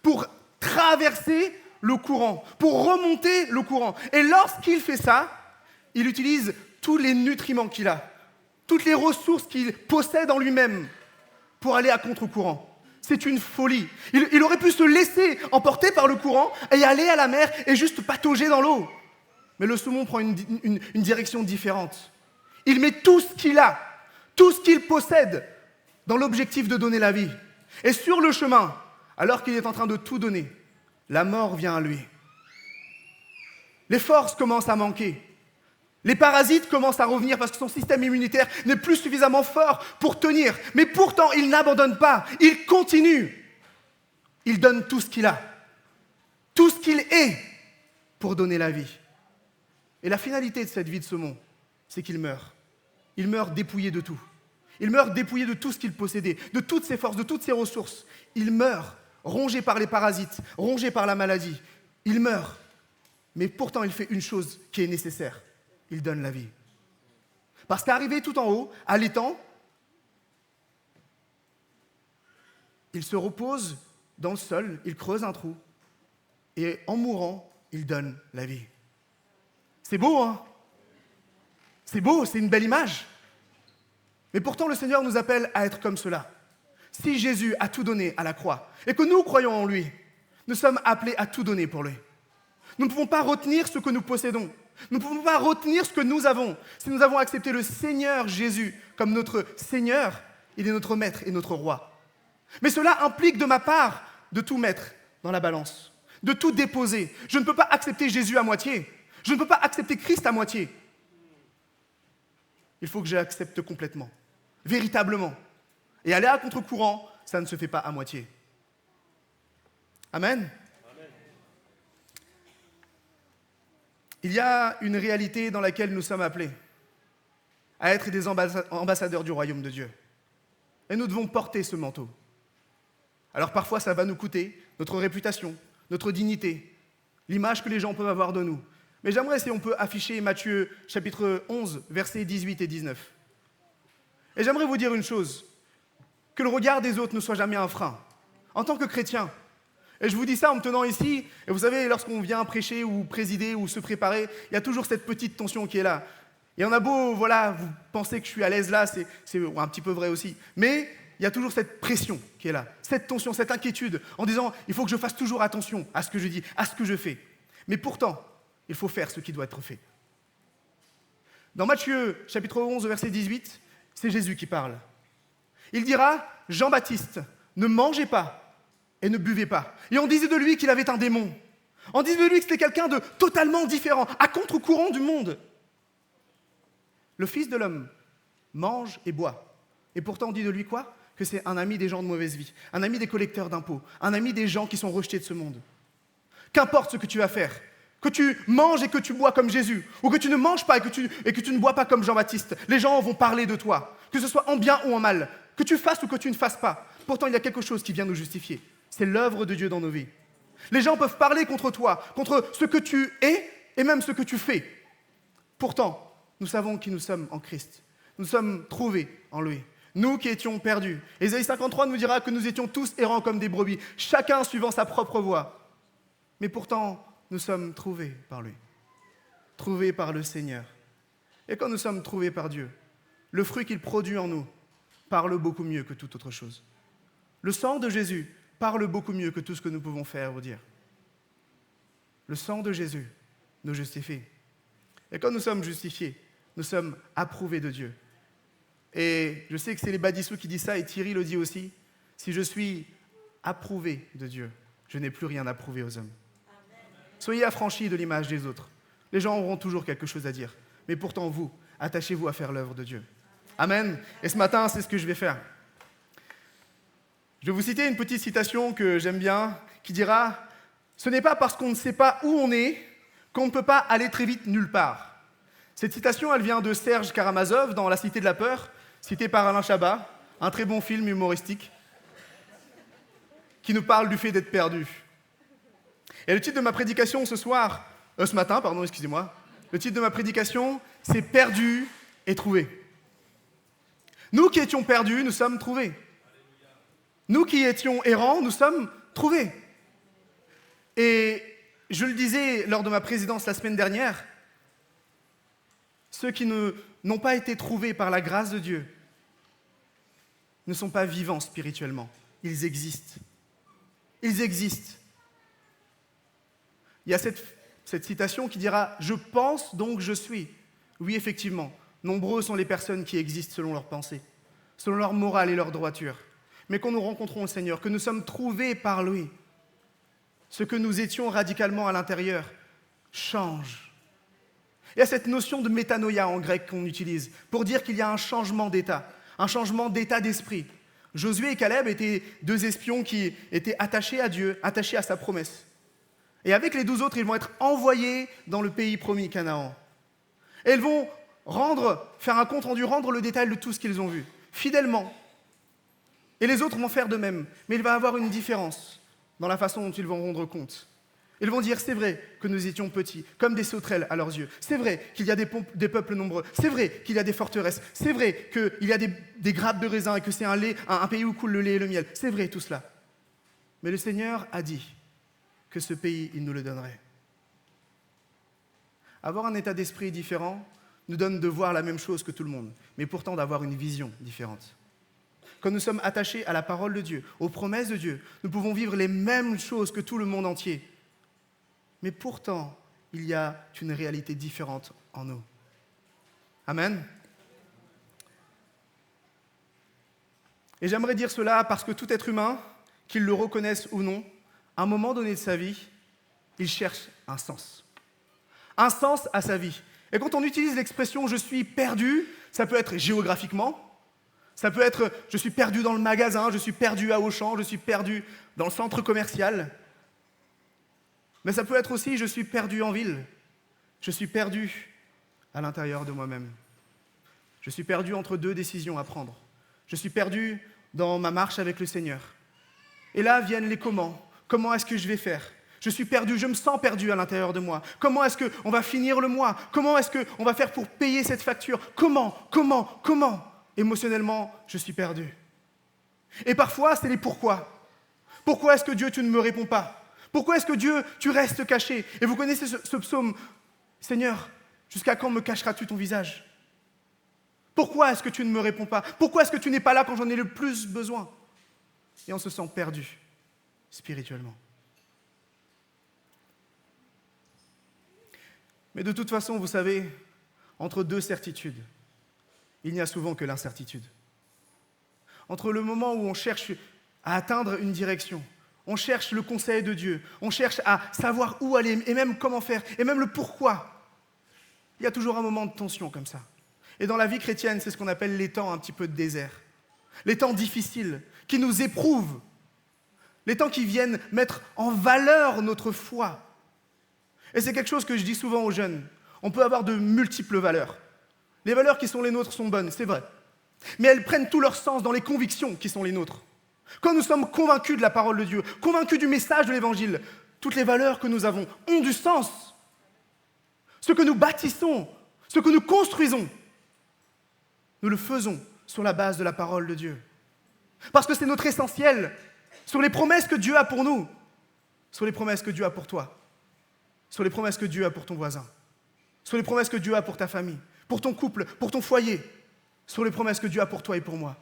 Speaker 5: pour traverser le courant, pour remonter le courant. Et lorsqu'il fait ça, il utilise tous les nutriments qu'il a, toutes les ressources qu'il possède en lui-même pour aller à contre-courant. C'est une folie. Il aurait pu se laisser emporter par le courant et aller à la mer et juste patauger dans l'eau. Mais le saumon prend une direction différente. Il met tout ce qu'il a, tout ce qu'il possède, dans l'objectif de donner la vie. Et sur le chemin, alors qu'il est en train de tout donner, la mort vient à lui. Les forces commencent à manquer. Les parasites commencent à revenir parce que son système immunitaire n'est plus suffisamment fort pour tenir. Mais pourtant, il n'abandonne pas. Il continue. Il donne tout ce qu'il a. Tout ce qu'il est pour donner la vie. Et la finalité de cette vie de saumon, c'est qu'il meurt. Il meurt dépouillé de tout. Il meurt dépouillé de tout ce qu'il possédait, de toutes ses forces, de toutes ses ressources. Il meurt rongé par les parasites, rongé par la maladie. Il meurt. Mais pourtant, il fait une chose qui est nécessaire. Il donne la vie. Parce qu'arrivé tout en haut, à l'étang, il se repose dans le sol, il creuse un trou, et en mourant, il donne la vie. C'est beau, hein? C'est beau, c'est une belle image. Mais pourtant, le Seigneur nous appelle à être comme cela. Si Jésus a tout donné à la croix, et que nous croyons en lui, nous sommes appelés à tout donner pour lui. Nous ne pouvons pas retenir ce que nous possédons. Nous ne pouvons pas retenir ce que nous avons. Si nous avons accepté le Seigneur Jésus comme notre Seigneur, il est notre Maître et notre Roi. Mais cela implique de ma part de tout mettre dans la balance, de tout déposer. Je ne peux pas accepter Jésus à moitié. Je ne peux pas accepter Christ à moitié. Il faut que j'accepte complètement, véritablement. Et aller à contre-courant, ça ne se fait pas à moitié. Amen. Il y a une réalité dans laquelle nous sommes appelés à être des ambassadeurs du royaume de Dieu. Et nous devons porter ce manteau. Alors parfois, ça va nous coûter notre réputation, notre dignité, l'image que les gens peuvent avoir de nous. Mais j'aimerais si on peut afficher Matthieu chapitre 11, versets 18 et 19. Et j'aimerais vous dire une chose, que le regard des autres ne soit jamais un frein. En tant que chrétien, et je vous dis ça en me tenant ici, et vous savez, lorsqu'on vient prêcher ou présider ou se préparer, il y a toujours cette petite tension qui est là. Et on a beau, voilà, vous pensez que je suis à l'aise là, c'est un petit peu vrai aussi, mais il y a toujours cette pression qui est là, cette tension, cette inquiétude, en disant, il faut que je fasse toujours attention à ce que je dis, à ce que je fais. Mais pourtant, il faut faire ce qui doit être fait. Dans Matthieu chapitre 11, verset 18, c'est Jésus qui parle. Il dira, Jean-Baptiste, ne mangez pas et ne buvez pas. Et on disait de lui qu'il avait un démon. On disait de lui que c'était quelqu'un de totalement différent, à contre-courant du monde. Le Fils de l'homme mange et boit. Et pourtant on dit de lui quoi? Que c'est un ami des gens de mauvaise vie, un ami des collecteurs d'impôts, un ami des gens qui sont rejetés de ce monde. Qu'importe ce que tu vas faire, que tu manges et que tu bois comme Jésus, ou que tu ne manges pas et que tu ne bois pas comme Jean-Baptiste, les gens vont parler de toi, que ce soit en bien ou en mal, que tu fasses ou que tu ne fasses pas. Pourtant, il y a quelque chose qui vient nous justifier. C'est l'œuvre de Dieu dans nos vies. Les gens peuvent parler contre toi, contre ce que tu es et même ce que tu fais. Pourtant, nous savons qui nous sommes en Christ. Nous sommes trouvés en lui. Nous qui étions perdus. Ésaïe 53 nous dira que nous étions tous errants comme des brebis, chacun suivant sa propre voie. Mais pourtant, nous sommes trouvés par lui, trouvés par le Seigneur. Et quand nous sommes trouvés par Dieu, le fruit qu'il produit en nous parle beaucoup mieux que toute autre chose. Le sang de Jésus parle beaucoup mieux que tout ce que nous pouvons faire ou dire. Le sang de Jésus nous justifie. Et quand nous sommes justifiés, nous sommes approuvés de Dieu. Et je sais que c'est les Badissou qui disent ça, et Thierry le dit aussi. Si je suis approuvé de Dieu, je n'ai plus rien à prouver aux hommes. Soyez affranchis de l'image des autres. Les gens auront toujours quelque chose à dire. Mais pourtant, vous, attachez-vous à faire l'œuvre de Dieu. Amen. Et ce matin, c'est ce que je vais faire. Je vais vous citer une petite citation que j'aime bien, qui dira « Ce n'est pas parce qu'on ne sait pas où on est qu'on ne peut pas aller très vite nulle part. » Cette citation, elle vient de Serge Karamazov dans La Cité de la Peur, cité par Alain Chabat, un très bon film humoristique, qui nous parle du fait d'être perdu. Et le titre de ma prédication ce matin, le titre de ma prédication, c'est « Perdu et trouvé ». Nous qui étions perdus, nous sommes trouvés. Nous qui étions errants, nous sommes trouvés. Et je le disais lors de ma présidence la semaine dernière, ceux qui n'ont pas été trouvés par la grâce de Dieu ne sont pas vivants spirituellement. Ils existent. Ils existent. Il y a cette citation qui dira « Je pense donc je suis ». Oui, effectivement, nombreux sont les personnes qui existent selon leurs pensées, selon leur morale et leur droiture. Mais quand nous rencontrons le Seigneur, que nous sommes trouvés par lui, ce que nous étions radicalement à l'intérieur change. Il y a cette notion de métanoïa en grec qu'on utilise pour dire qu'il y a un changement d'état d'esprit. Josué et Caleb étaient deux espions qui étaient attachés à Dieu, attachés à sa promesse. Et avec les 12 autres, ils vont être envoyés dans le pays promis, Canaan. Et ils vont faire un compte-rendu, rendre le détail de tout ce qu'ils ont vu, fidèlement. Et les autres vont faire de même. Mais il va y avoir une différence dans la façon dont ils vont rendre compte. Ils vont dire, c'est vrai que nous étions petits, comme des sauterelles à leurs yeux. C'est vrai qu'il y a des peuples nombreux. C'est vrai qu'il y a des forteresses. C'est vrai qu'il y a des grappes de raisin et que c'est un pays où coule le lait et le miel. C'est vrai tout cela. Mais le Seigneur a dit que ce pays, il nous le donnerait. Avoir un état d'esprit différent nous donne de voir la même chose que tout le monde, mais pourtant d'avoir une vision différente. Quand nous sommes attachés à la parole de Dieu, aux promesses de Dieu, nous pouvons vivre les mêmes choses que tout le monde entier. Mais pourtant, il y a une réalité différente en nous. Amen. Et j'aimerais dire cela parce que tout être humain, qu'il le reconnaisse ou non, à un moment donné de sa vie, il cherche un sens. Un sens à sa vie. Et quand on utilise l'expression « je suis perdu », ça peut être géographiquement, ça peut être « je suis perdu dans le magasin »,« je suis perdu à Auchan »,« je suis perdu dans le centre commercial ». Mais ça peut être aussi « je suis perdu en ville »,« je suis perdu à l'intérieur de moi-même ». Je suis perdu entre deux décisions à prendre. Je suis perdu dans ma marche avec le Seigneur. Et là viennent les comment. Comment est-ce que je vais faire ? Je suis perdu, je me sens perdu à l'intérieur de moi. Comment est-ce qu'on va finir le mois ? Comment est-ce qu'on va faire pour payer cette facture ? Comment ? Émotionnellement, je suis perdu. Et parfois, c'est les pourquoi. Pourquoi est-ce que Dieu, tu ne me réponds pas ? Pourquoi est-ce que Dieu, tu restes caché ? Et vous connaissez ce psaume, Seigneur, jusqu'à quand me cacheras-tu ton visage ? Pourquoi est-ce que tu ne me réponds pas ? Pourquoi est-ce que tu n'es pas là quand j'en ai le plus besoin ? Et on se sent perdu spirituellement. Mais de toute façon, vous savez, entre deux certitudes, il n'y a souvent que l'incertitude. Entre le moment où on cherche à atteindre une direction, on cherche le conseil de Dieu, on cherche à savoir où aller et même comment faire, et même le pourquoi, il y a toujours un moment de tension comme ça. Et dans la vie chrétienne, c'est ce qu'on appelle les temps un petit peu de désert. Les temps difficiles, qui nous éprouvent. Les temps qui viennent mettre en valeur notre foi. Et c'est quelque chose que je dis souvent aux jeunes. On peut avoir de multiples valeurs. Les valeurs qui sont les nôtres sont bonnes, c'est vrai. Mais elles prennent tout leur sens dans les convictions qui sont les nôtres. Quand nous sommes convaincus de la parole de Dieu, convaincus du message de l'Évangile, toutes les valeurs que nous avons ont du sens. Ce que nous bâtissons, ce que nous construisons, nous le faisons sur la base de la parole de Dieu. Parce que c'est notre essentiel, sur les promesses que Dieu a pour nous, sur les promesses que Dieu a pour toi, sur les promesses que Dieu a pour ton voisin, sur les promesses que Dieu a pour ta famille, pour ton couple, pour ton foyer, sur les promesses que Dieu a pour toi et pour moi.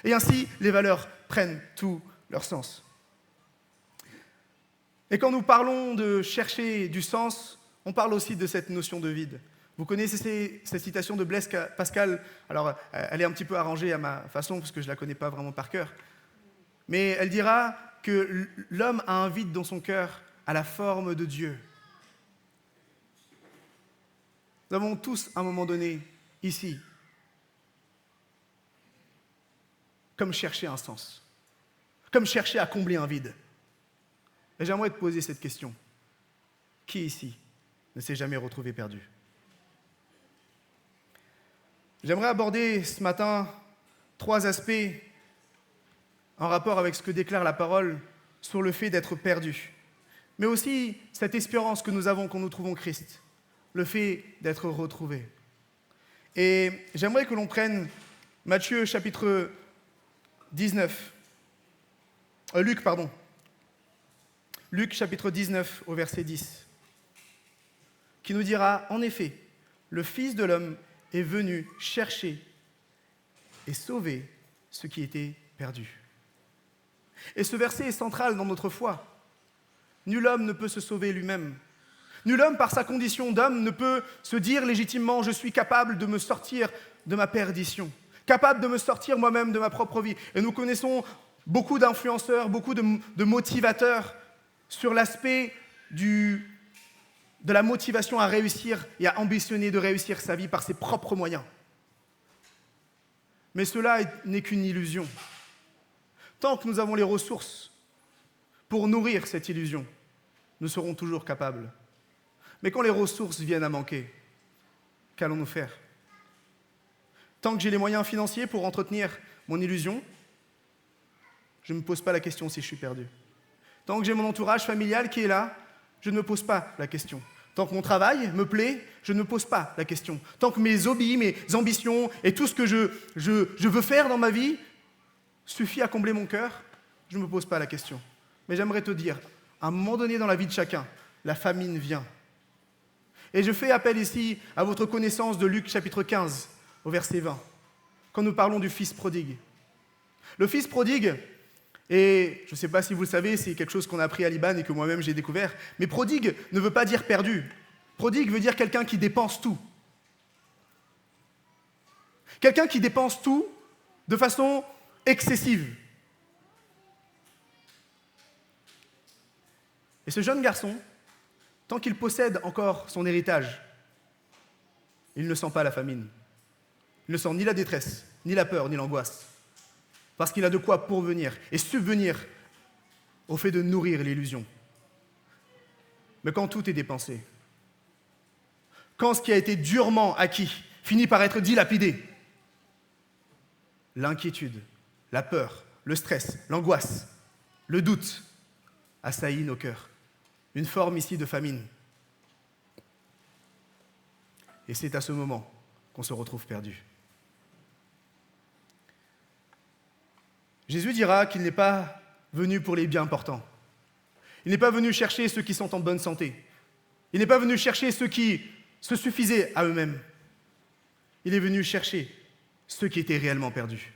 Speaker 5: Et ainsi, les valeurs prennent tout leur sens. Et quand nous parlons de chercher du sens, on parle aussi de cette notion de vide. Vous connaissez cette citation de Blaise Pascal. Alors, elle est un petit peu arrangée à ma façon, parce que je ne la connais pas vraiment par cœur. Mais elle dira que l'homme a un vide dans son cœur à la forme de Dieu. Nous avons tous, à un moment donné, ici, comme chercher un sens, comme chercher à combler un vide. Et j'aimerais te poser cette question. Qui ici ne s'est jamais retrouvé perdu? J'aimerais aborder ce matin 3 aspects en rapport avec ce que déclare la parole sur le fait d'être perdu, mais aussi cette espérance que nous avons quand nous trouvons Christ, le fait d'être retrouvé. Et j'aimerais que l'on prenne Matthieu chapitre 19, Luc chapitre 19 au verset 10, qui nous dira, en effet, le Fils de l'homme est venu chercher et sauver ce qui était perdu. Et ce verset est central dans notre foi. Nul homme ne peut se sauver lui-même. Nul homme, par sa condition d'homme, ne peut se dire légitimement « je suis capable de me sortir de ma perdition », capable de me sortir moi-même de ma propre vie. Et nous connaissons beaucoup d'influenceurs, beaucoup de motivateurs sur l'aspect de la motivation à réussir et à ambitionner de réussir sa vie par ses propres moyens. Mais cela n'est qu'une illusion. Tant que nous avons les ressources pour nourrir cette illusion, nous serons toujours capables. Mais quand les ressources viennent à manquer, qu'allons-nous faire? Tant que j'ai les moyens financiers pour entretenir mon illusion, je ne me pose pas la question si je suis perdu. Tant que j'ai mon entourage familial qui est là, je ne me pose pas la question. Tant que mon travail me plaît, je ne me pose pas la question. Tant que mes hobbies, mes ambitions et tout ce que je veux faire dans ma vie suffit à combler mon cœur, je ne me pose pas la question. Mais j'aimerais te dire, à un moment donné dans la vie de chacun, la famine vient. Et je fais appel ici à votre connaissance de Luc chapitre 15, au verset 20, quand nous parlons du fils prodigue. Le fils prodigue, et je ne sais pas si vous le savez, c'est quelque chose qu'on a appris à Liban et que moi-même j'ai découvert, mais prodigue ne veut pas dire perdu. Prodigue veut dire quelqu'un qui dépense tout. Quelqu'un qui dépense tout de façon excessive. Et ce jeune garçon, tant qu'il possède encore son héritage, il ne sent pas la famine. Il ne sent ni la détresse, ni la peur, ni l'angoisse. Parce qu'il a de quoi pourvenir et subvenir au fait de nourrir l'illusion. Mais quand tout est dépensé, quand ce qui a été durement acquis finit par être dilapidé, l'inquiétude, la peur, le stress, l'angoisse, le doute assaillit nos cœurs. Une forme ici de famine. Et c'est à ce moment qu'on se retrouve perdu. Jésus dira qu'il n'est pas venu pour les bien portants. Il n'est pas venu chercher ceux qui sont en bonne santé. Il n'est pas venu chercher ceux qui se suffisaient à eux-mêmes. Il est venu chercher ceux qui étaient réellement perdus.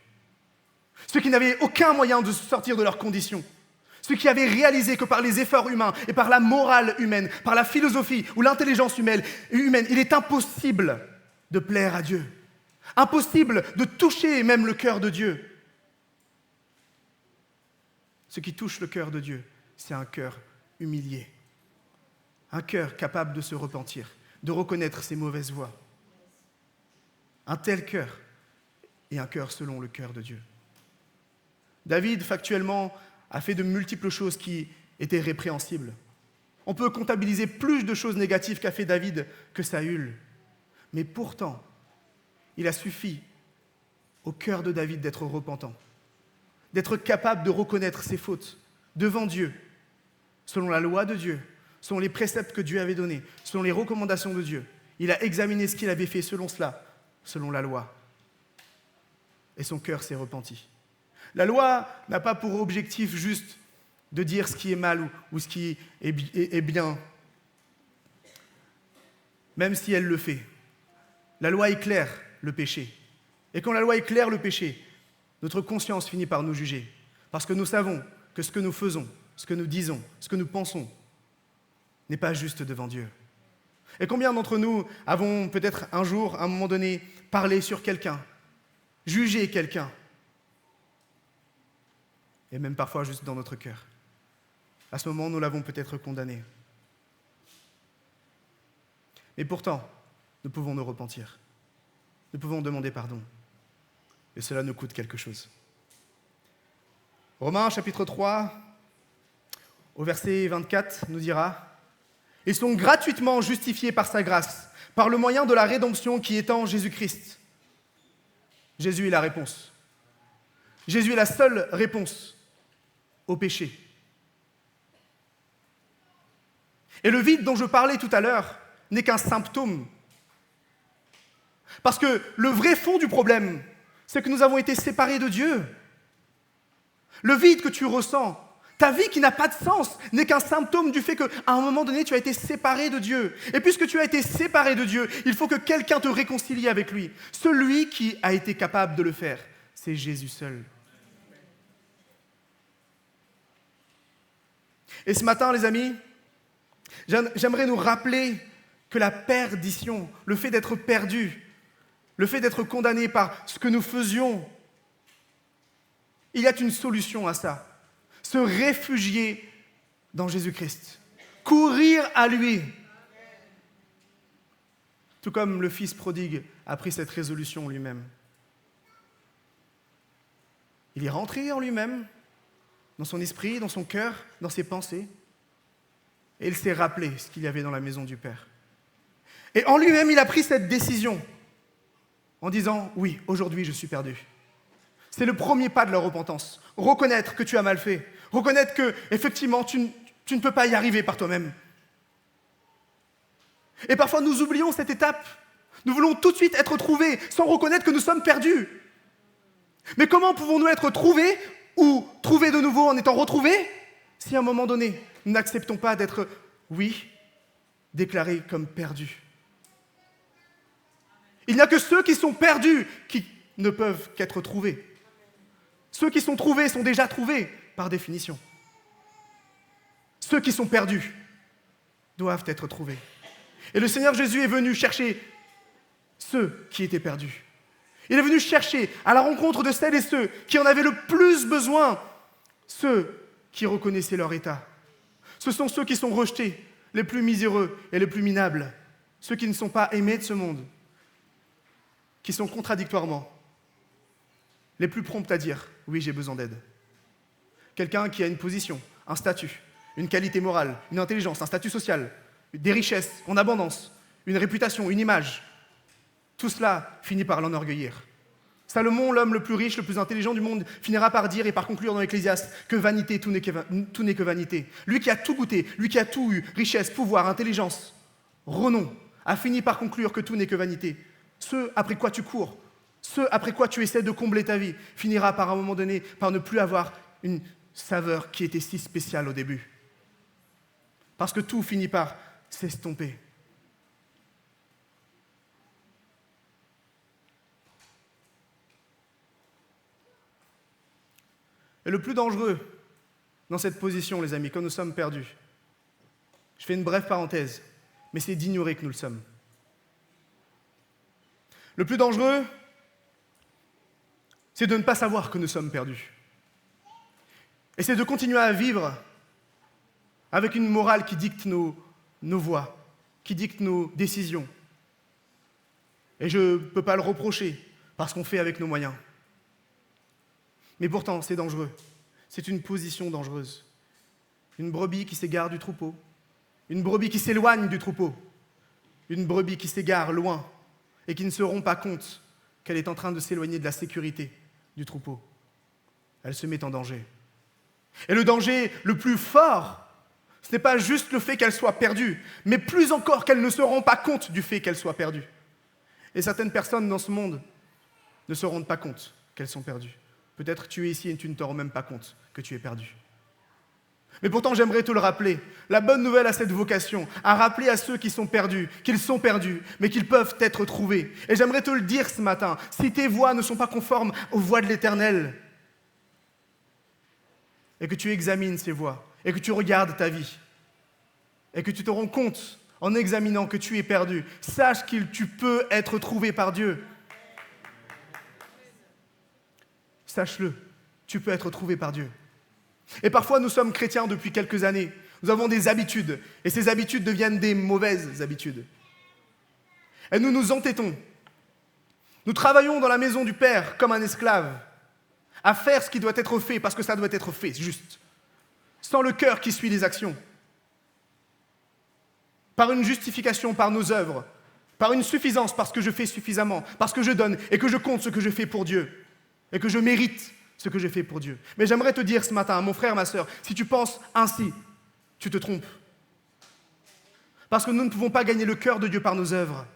Speaker 5: Ceux qui n'avaient aucun moyen de sortir de leurs conditions. Ceux qui avaient réalisé que par les efforts humains et par la morale humaine, par la philosophie ou l'intelligence humaine, il est impossible de plaire à Dieu. Impossible de toucher même le cœur de Dieu. Ce qui touche le cœur de Dieu, c'est un cœur humilié. Un cœur capable de se repentir, de reconnaître ses mauvaises voies. Un tel cœur est un cœur selon le cœur de Dieu. David, factuellement, a fait de multiples choses qui étaient répréhensibles. On peut comptabiliser plus de choses négatives qu'a fait David que Saül. Mais pourtant, il a suffi au cœur de David d'être repentant, d'être capable de reconnaître ses fautes devant Dieu, selon la loi de Dieu, selon les préceptes que Dieu avait donnés, selon les recommandations de Dieu. Il a examiné ce qu'il avait fait selon cela, selon la loi. Et son cœur s'est repenti. La loi n'a pas pour objectif juste de dire ce qui est mal ou ce qui est bien, même si elle le fait. La loi éclaire le péché. Et quand la loi éclaire le péché, notre conscience finit par nous juger. Parce que nous savons que ce que nous faisons, ce que nous disons, ce que nous pensons n'est pas juste devant Dieu. Et combien d'entre nous avons peut-être un jour, à un moment donné, parlé sur quelqu'un, jugé quelqu'un, et même parfois juste dans notre cœur. À ce moment, nous l'avons peut-être condamné. Et pourtant, nous pouvons nous repentir. Nous pouvons demander pardon. Et cela nous coûte quelque chose. Romains chapitre 3, au verset 24, nous dira « Ils sont gratuitement justifiés par sa grâce, par le moyen de la rédemption qui est en Jésus-Christ. » Jésus est la réponse. Jésus est la seule réponse au péché. Et le vide dont je parlais tout à l'heure n'est qu'un symptôme. Parce que le vrai fond du problème, c'est que nous avons été séparés de Dieu. Le vide que tu ressens, ta vie qui n'a pas de sens, n'est qu'un symptôme du fait qu'à un moment donné, tu as été séparé de Dieu. Et puisque tu as été séparé de Dieu, il faut que quelqu'un te réconcilie avec lui. Celui qui a été capable de le faire, c'est Jésus seul. Et ce matin, les amis, j'aimerais nous rappeler que la perdition, le fait d'être perdu, le fait d'être condamné par ce que nous faisions, il y a une solution à ça. Se réfugier dans Jésus-Christ. Courir à lui. Tout comme le fils prodigue a pris cette résolution lui-même. Il est rentré en lui-même, dans son esprit, dans son cœur, dans ses pensées, et il s'est rappelé ce qu'il y avait dans la maison du Père. Et en lui-même, il a pris cette décision en disant « Oui, aujourd'hui, je suis perdu ». C'est le premier pas de la repentance. Reconnaître que tu as mal fait. Reconnaître que, effectivement, tu ne peux pas y arriver par toi-même. Et parfois, nous oublions cette étape. Nous voulons tout de suite être trouvés sans reconnaître que nous sommes perdus. Mais comment pouvons-nous être trouvés ou trouvés de nouveau en étant retrouvés si à un moment donné, nous n'acceptons pas d'être, oui, déclarés comme perdus? Il n'y a que ceux qui sont perdus qui ne peuvent qu'être trouvés. Ceux qui sont trouvés sont déjà trouvés, par définition. Ceux qui sont perdus doivent être trouvés. Et le Seigneur Jésus est venu chercher ceux qui étaient perdus. Il est venu chercher à la rencontre de celles et ceux qui en avaient le plus besoin, ceux qui reconnaissaient leur état. Ce sont ceux qui sont rejetés, les plus miséreux et les plus minables, ceux qui ne sont pas aimés de ce monde, qui sont contradictoirement les plus prompts à dire « oui, j'ai besoin d'aide ». Quelqu'un qui a une position, un statut, une qualité morale, une intelligence, un statut social, des richesses en abondance, une réputation, une image, tout cela finit par l'enorgueillir. Salomon, l'homme le plus riche, le plus intelligent du monde, finira par dire et par conclure dans l'Ecclésiaste que vanité, tout n'est que vanité. Lui qui a tout goûté, lui qui a tout eu, richesse, pouvoir, intelligence, renom, a fini par conclure que tout n'est que vanité. Ce après quoi tu cours, ce après quoi tu essaies de combler ta vie, finira par un moment donné par ne plus avoir une saveur qui était si spéciale au début. Parce que tout finit par s'estomper. Et le plus dangereux dans cette position, les amis, quand nous sommes perdus, je fais une brève parenthèse, mais c'est d'ignorer que nous le sommes. Le plus dangereux, c'est de ne pas savoir que nous sommes perdus. Et c'est de continuer à vivre avec une morale qui dicte nos voies, qui dicte nos décisions. Et je ne peux pas le reprocher, parce qu'on fait avec nos moyens. Mais pourtant, c'est dangereux. C'est une position dangereuse. Une brebis qui s'égare du troupeau, une brebis qui s'éloigne du troupeau, une brebis qui s'égare loin et qui ne se rend pas compte qu'elle est en train de s'éloigner de la sécurité du troupeau. Elle se met en danger. Et le danger le plus fort, ce n'est pas juste le fait qu'elle soit perdue, mais plus encore qu'elle ne se rend pas compte du fait qu'elle soit perdue. Et certaines personnes dans ce monde ne se rendent pas compte qu'elles sont perdues. Peut-être tu es ici et tu ne te rends même pas compte que tu es perdu. Mais pourtant, j'aimerais te le rappeler. La bonne nouvelle a cette vocation, à rappeler à ceux qui sont perdus, qu'ils sont perdus, mais qu'ils peuvent être trouvés. Et j'aimerais te le dire ce matin, si tes voies ne sont pas conformes aux voies de l'Éternel, et que tu examines ses voies, et que tu regardes ta vie, et que tu te rends compte en examinant que tu es perdu, sache que tu peux être trouvé par Dieu. Sache-le, tu peux être trouvé par Dieu. Et parfois, nous sommes chrétiens depuis quelques années. Nous avons des habitudes, et ces habitudes deviennent des mauvaises habitudes. Et nous nous entêtons. Nous travaillons dans la maison du Père comme un esclave, à faire ce qui doit être fait, parce que ça doit être fait, juste. Sans le cœur qui suit les actions. Par une justification, par nos œuvres, par une suffisance, parce que je fais suffisamment, parce que je donne, et que je compte ce que je fais pour Dieu, et que je mérite ce que je fais pour Dieu. Mais j'aimerais te dire ce matin, mon frère, ma sœur, si tu penses ainsi, tu te trompes. Parce que nous ne pouvons pas gagner le cœur de Dieu par nos œuvres.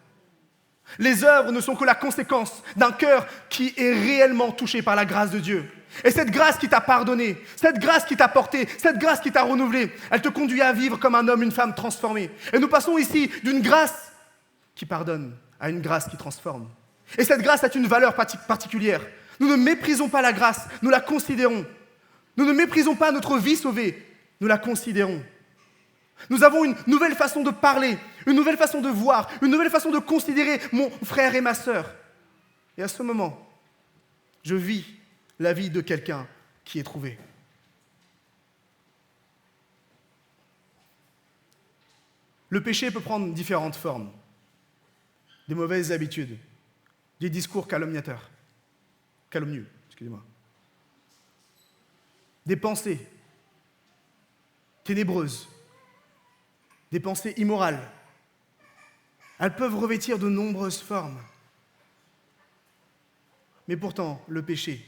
Speaker 5: Les œuvres ne sont que la conséquence d'un cœur qui est réellement touché par la grâce de Dieu. Et cette grâce qui t'a pardonné, cette grâce qui t'a porté, cette grâce qui t'a renouvelé, elle te conduit à vivre comme un homme, une femme transformée. Et nous passons ici d'une grâce qui pardonne à une grâce qui transforme. Et cette grâce a une valeur particulière. Nous ne méprisons pas la grâce, nous la considérons. Nous ne méprisons pas notre vie sauvée, nous la considérons. Nous avons une nouvelle façon de parler, une nouvelle façon de voir, une nouvelle façon de considérer mon frère et ma sœur. Et à ce moment, je vis la vie de quelqu'un qui est trouvé. Le péché peut prendre différentes formes. Des mauvaises habitudes, des discours calomnieux, des pensées ténébreuses, des pensées immorales. Elles peuvent revêtir de nombreuses formes. Mais pourtant, le péché,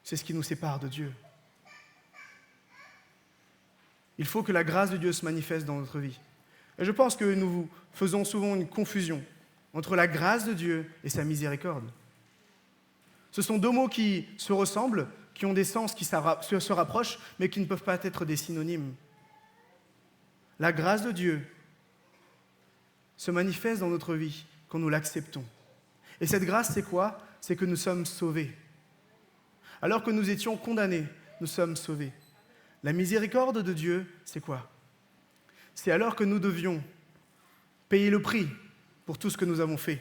Speaker 5: c'est ce qui nous sépare de Dieu. Il faut que la grâce de Dieu se manifeste dans notre vie. Et je pense que nous faisons souvent une confusion entre la grâce de Dieu et sa miséricorde. Ce sont deux mots qui se ressemblent, qui ont des sens qui se rapprochent, mais qui ne peuvent pas être des synonymes. La grâce de Dieu se manifeste dans notre vie quand nous l'acceptons. Et cette grâce, c'est quoi? C'est que nous sommes sauvés. Alors que nous étions condamnés, nous sommes sauvés. La miséricorde de Dieu, c'est quoi? C'est alors que nous devions payer le prix pour tout ce que nous avons fait,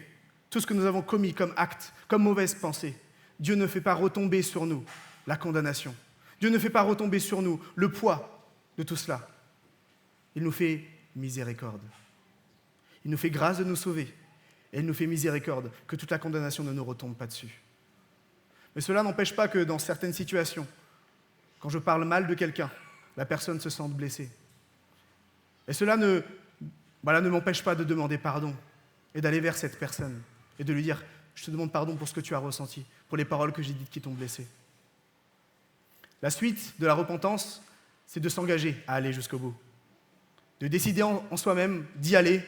Speaker 5: tout ce que nous avons commis comme acte, comme mauvaise pensée. Dieu ne fait pas retomber sur nous la condamnation. Dieu ne fait pas retomber sur nous le poids de tout cela. Il nous fait miséricorde. Il nous fait grâce de nous sauver. Et il nous fait miséricorde que toute la condamnation ne nous retombe pas dessus. Mais cela n'empêche pas que dans certaines situations, quand je parle mal de quelqu'un, la personne se sente blessée. Et cela ne m'empêche pas de demander pardon et d'aller vers cette personne et de lui dire « Je te demande pardon pour ce que tu as ressenti, pour les paroles que j'ai dites qui t'ont blessé. » La suite de la repentance, c'est de s'engager à aller jusqu'au bout, de décider en soi-même d'y aller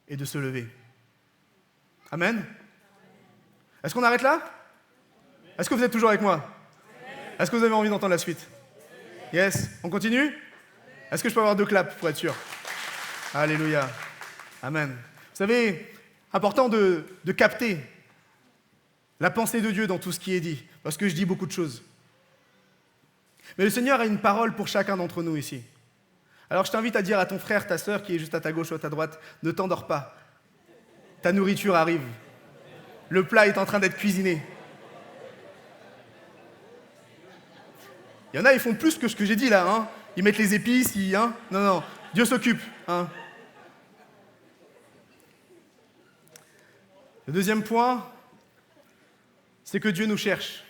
Speaker 5: et de se lever. Amen. Est-ce qu'on arrête là? Est-ce que vous êtes toujours avec moi? Est-ce que vous avez envie d'entendre la suite? Yes. On continue? Est-ce que je peux avoir 2 claps pour être sûr? Alléluia. Amen. Vous savez, important de capter la pensée de Dieu dans tout ce qui est dit, parce que je dis beaucoup de choses. Mais le Seigneur a une parole pour chacun d'entre nous ici. Alors je t'invite à dire à ton frère, ta sœur qui est juste à ta gauche ou à ta droite, ne t'endors pas. Ta nourriture arrive. Le plat est en train d'être cuisiné. Il y en a, ils font plus que ce que j'ai dit là. Hein. Ils mettent les épices, Non, Dieu s'occupe. Hein. Le deuxième point, c'est que Dieu nous cherche.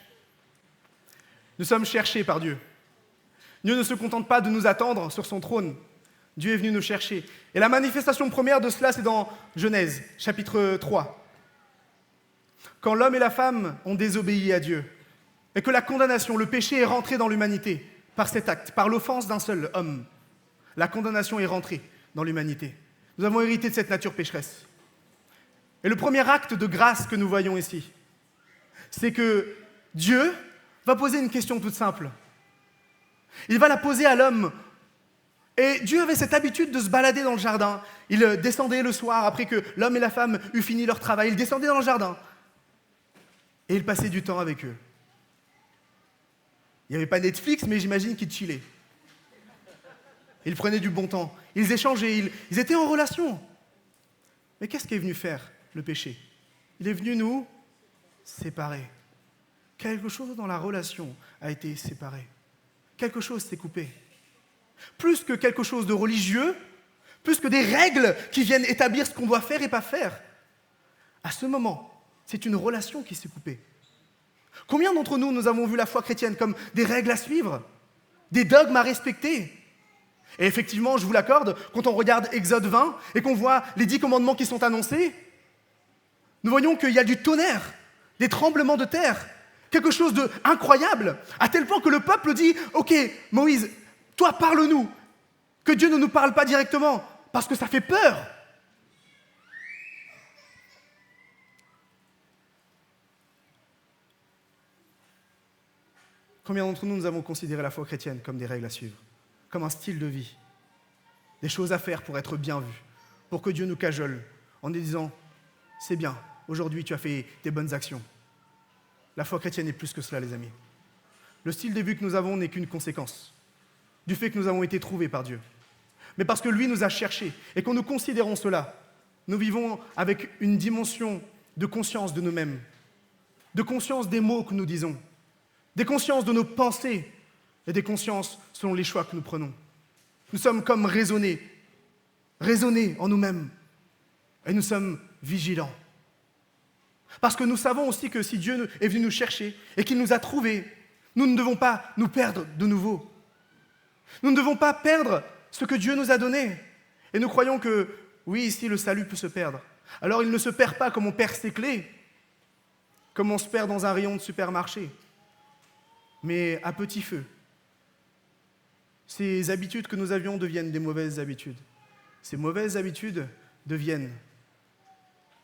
Speaker 5: Nous sommes cherchés par Dieu. Dieu ne se contente pas de nous attendre sur son trône. Dieu est venu nous chercher. Et la manifestation première de cela, c'est dans Genèse, chapitre 3. Quand l'homme et la femme ont désobéi à Dieu, et que la condamnation, le péché est rentré dans l'humanité par cet acte, par l'offense d'un seul homme. La condamnation est rentrée dans l'humanité. Nous avons hérité de cette nature pécheresse. Et le premier acte de grâce que nous voyons ici, c'est que Dieu va poser une question toute simple. Il va la poser à l'homme. Et Dieu avait cette habitude de se balader dans le jardin. Il descendait le soir, après que l'homme et la femme eurent fini leur travail, il descendait dans le jardin. Et il passait du temps avec eux. Il n'y avait pas Netflix, mais j'imagine qu'ils chillaient. Ils prenaient du bon temps, ils échangeaient, ils étaient en relation. Mais qu'est-ce qu'est venu faire le péché? Il est venu nous séparer. Quelque chose dans la relation a été séparé. Quelque chose s'est coupé. Plus que quelque chose de religieux, plus que des règles qui viennent établir ce qu'on doit faire et pas faire. À ce moment, c'est une relation qui s'est coupée. Combien d'entre nous avons vu la foi chrétienne comme des règles à suivre, des dogmes à respecter? Et effectivement, je vous l'accorde, quand on regarde Exode 20 et qu'on voit les 10 commandements qui sont annoncés, nous voyons qu'il y a du tonnerre, des tremblements de terre, quelque chose d'incroyable, à tel point que le peuple dit « Ok, Moïse, toi parle-nous, que Dieu ne nous parle pas directement, parce que ça fait peur. » Combien d'entre nous avons considéré la foi chrétienne comme des règles à suivre, comme un style de vie, des choses à faire pour être bien vu, pour que Dieu nous cajole en nous disant « C'est bien, aujourd'hui tu as fait des bonnes actions. » La foi chrétienne est plus que cela, les amis. Le style de vie que nous avons n'est qu'une conséquence du fait que nous avons été trouvés par Dieu. Mais parce que lui nous a cherchés et qu'en nous considérons cela, nous vivons avec une dimension de conscience de nous-mêmes, de conscience des mots que nous disons, des consciences de nos pensées et des consciences selon les choix que nous prenons. Nous sommes comme raisonnés en nous-mêmes et nous sommes vigilants. Parce que nous savons aussi que si Dieu est venu nous chercher et qu'il nous a trouvés, nous ne devons pas nous perdre de nouveau. Nous ne devons pas perdre ce que Dieu nous a donné. Et nous croyons que, oui, ici, le salut peut se perdre. Alors il ne se perd pas comme on perd ses clés, comme on se perd dans un rayon de supermarché, mais à petit feu. Ces habitudes que nous avions deviennent des mauvaises habitudes. Ces mauvaises habitudes deviennent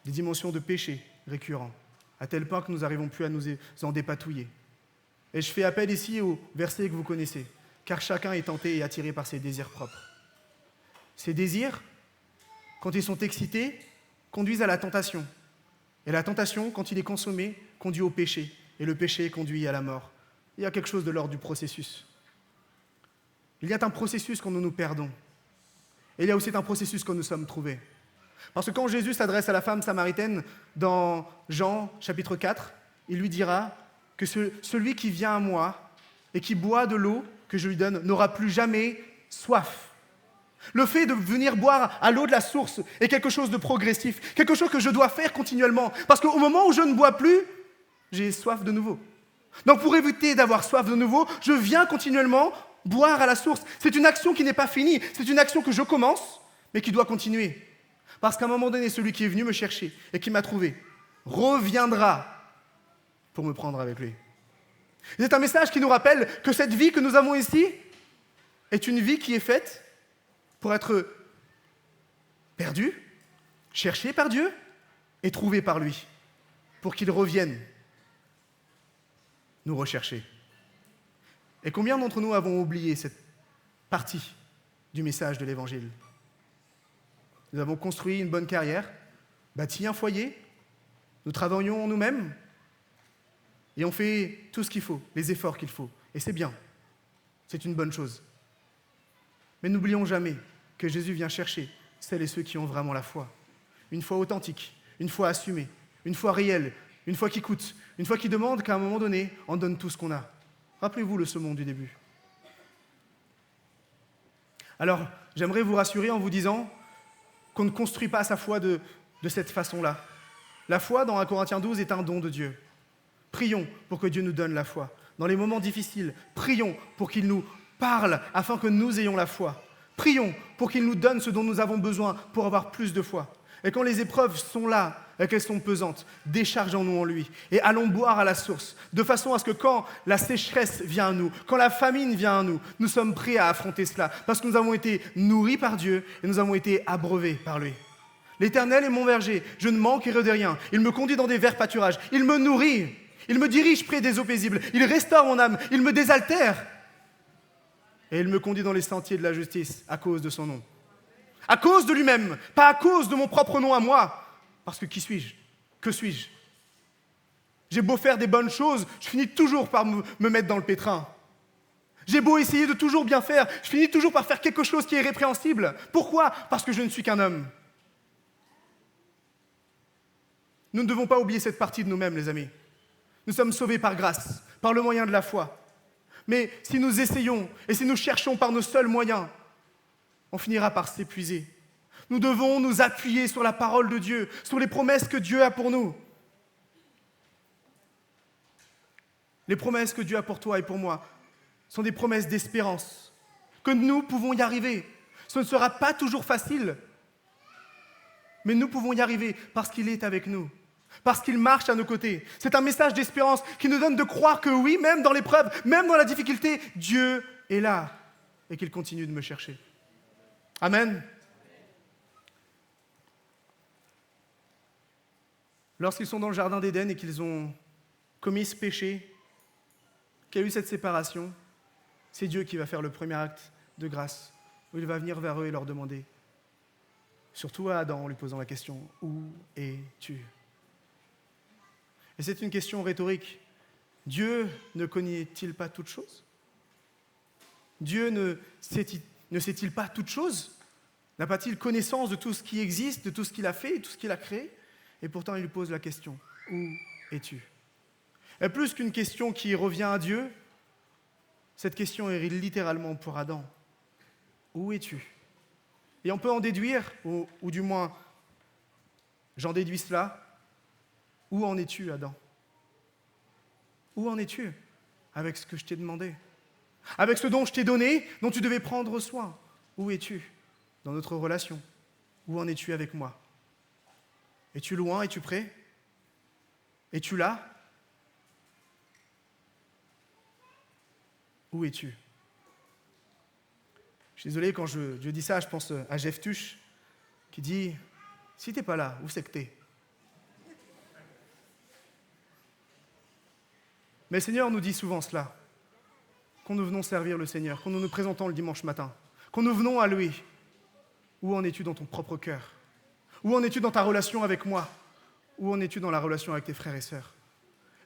Speaker 5: des dimensions de péché récurrents, à tel point que nous n'arrivons plus à nous en dépatouiller. Et je fais appel ici au verset que vous connaissez, car chacun est tenté et attiré par ses désirs propres. Ces désirs, quand ils sont excités, conduisent à la tentation. Et la tentation, quand il est consommé, conduit au péché. Et le péché conduit à la mort. Il y a quelque chose de l'ordre du processus. Il y a un processus quand nous nous perdons. Et il y a aussi un processus quand nous sommes trouvés. Parce que quand Jésus s'adresse à la femme samaritaine dans Jean chapitre 4, il lui dira que celui qui vient à moi et qui boit de l'eau que je lui donne n'aura plus jamais soif. Le fait de venir boire à l'eau de la source est quelque chose de progressif, quelque chose que je dois faire continuellement. Parce qu'au moment où je ne bois plus, j'ai soif de nouveau. Donc pour éviter d'avoir soif de nouveau, je viens continuellement boire à la source. C'est une action qui n'est pas finie, c'est une action que je commence, mais qui doit continuer. Parce qu'à un moment donné, celui qui est venu me chercher et qui m'a trouvé reviendra pour me prendre avec lui. C'est un message qui nous rappelle que cette vie que nous avons ici est une vie qui est faite pour être perdu, cherché par Dieu et trouvé par lui, pour qu'il revienne nous rechercher. Et combien d'entre nous avons oublié cette partie du message de l'Évangile? Nous avons construit une bonne carrière, bâti un foyer, nous travaillons en nous-mêmes et on fait tout ce qu'il faut, les efforts qu'il faut. Et c'est bien, c'est une bonne chose. Mais n'oublions jamais que Jésus vient chercher celles et ceux qui ont vraiment la foi. Une foi authentique, une foi assumée, une foi réelle, une foi qui coûte, une foi qui demande qu'à un moment donné, on donne tout ce qu'on a. Rappelez-vous le sermon du début. Alors, j'aimerais vous rassurer en vous disant qu'on ne construit pas sa foi de cette façon-là. La foi, dans 1 Corinthiens 12, est un don de Dieu. Prions pour que Dieu nous donne la foi. Dans les moments difficiles, prions pour qu'il nous parle afin que nous ayons la foi. Prions pour qu'il nous donne ce dont nous avons besoin pour avoir plus de foi. Et quand les épreuves sont là et qu'elles sont pesantes, déchargeons-nous en lui et allons boire à la source, de façon à ce que quand la sécheresse vient à nous, quand la famine vient à nous, nous sommes prêts à affronter cela, parce que nous avons été nourris par Dieu et nous avons été abreuvés par lui. L'Éternel est mon berger, je ne manquerai de rien. Il me conduit dans des verts pâturages, il me nourrit, il me dirige près des eaux paisibles, il restaure mon âme, il me désaltère. Et il me conduit dans les sentiers de la justice à cause de son nom. À cause de lui-même, pas à cause de mon propre nom à moi. Parce que qui suis-je? Que suis-je? J'ai beau faire des bonnes choses, je finis toujours par me mettre dans le pétrin. J'ai beau essayer de toujours bien faire, je finis toujours par faire quelque chose qui est répréhensible. Pourquoi? Parce que je ne suis qu'un homme. Nous ne devons pas oublier cette partie de nous-mêmes, les amis. Nous sommes sauvés par grâce, par le moyen de la foi. Mais si nous essayons et si nous cherchons par nos seuls moyens, on finira par s'épuiser. Nous devons nous appuyer sur la parole de Dieu, sur les promesses que Dieu a pour nous. Les promesses que Dieu a pour toi et pour moi sont des promesses d'espérance, que nous pouvons y arriver. Ce ne sera pas toujours facile, mais nous pouvons y arriver parce qu'il est avec nous, parce qu'il marche à nos côtés. C'est un message d'espérance qui nous donne de croire que oui, même dans l'épreuve, même dans la difficulté, Dieu est là et qu'il continue de me chercher. Amen. Lorsqu'ils sont dans le jardin d'Éden et qu'ils ont commis ce péché, qu'il y a eu cette séparation, c'est Dieu qui va faire le premier acte de grâce, où il va venir vers eux et leur demander, surtout à Adam en lui posant la question, « Où es-tu » Et c'est une question rhétorique. Dieu ne connaît-il pas toutes choses? Dieu ne sait-il pas toutes choses? N'a pas-il connaissance de tout ce qui existe, de tout ce qu'il a fait, de tout ce qu'il a créé? Et pourtant, il lui pose la question, « Où es-tu » Et plus qu'une question qui revient à Dieu, cette question est littéralement pour Adam. « Où es-tu » Et on peut en déduire, ou du moins, j'en déduis cela, où en es-tu, Adam? Où en es-tu avec ce que je t'ai demandé? Avec ce dont je t'ai donné, dont tu devais prendre soin? Où es-tu dans notre relation? Où en es-tu avec moi? Es-tu loin? Es-tu près? Es-tu là? Où es-tu? Je suis désolé, quand je dis ça, je pense à Jeff Tuch, qui dit « Si t'es pas là, où c'est que t'es ?» Mais le Seigneur nous dit souvent cela, quand nous venons servir le Seigneur, quand nous nous présentons le dimanche matin, quand nous venons à lui. Où en es-tu dans ton propre cœur? Où en es-tu dans ta relation avec moi? Où en es-tu dans la relation avec tes frères et sœurs?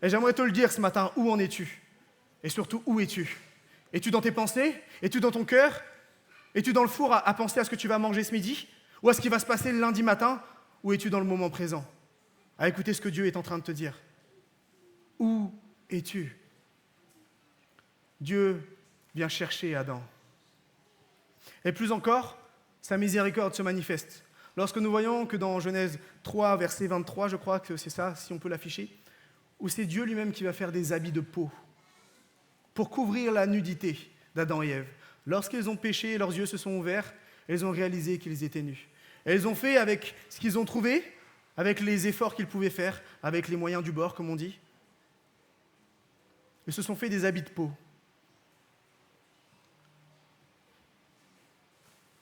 Speaker 5: Et j'aimerais te le dire ce matin, où en es-tu? Et surtout, où es-tu? Es-tu dans tes pensées? Es-tu dans ton cœur? Es-tu dans le four à penser à ce que tu vas manger ce midi? Ou à ce qui va se passer le lundi matin? Ou es-tu dans le moment présent, à écouter ce que Dieu est en train de te dire? Où es-tu? Dieu vient chercher Adam. Et plus encore, sa miséricorde se manifeste. Lorsque nous voyons que dans Genèse 3, verset 23, je crois que c'est ça, si on peut l'afficher, où c'est Dieu lui-même qui va faire des habits de peau pour couvrir la nudité d'Adam et Ève. Lorsqu'ils ont péché, leurs yeux se sont ouverts et ils ont réalisé qu'ils étaient nus. Et ils ont fait avec ce qu'ils ont trouvé, avec les efforts qu'ils pouvaient faire, avec les moyens du bord, comme on dit. Ils se sont fait des habits de peau.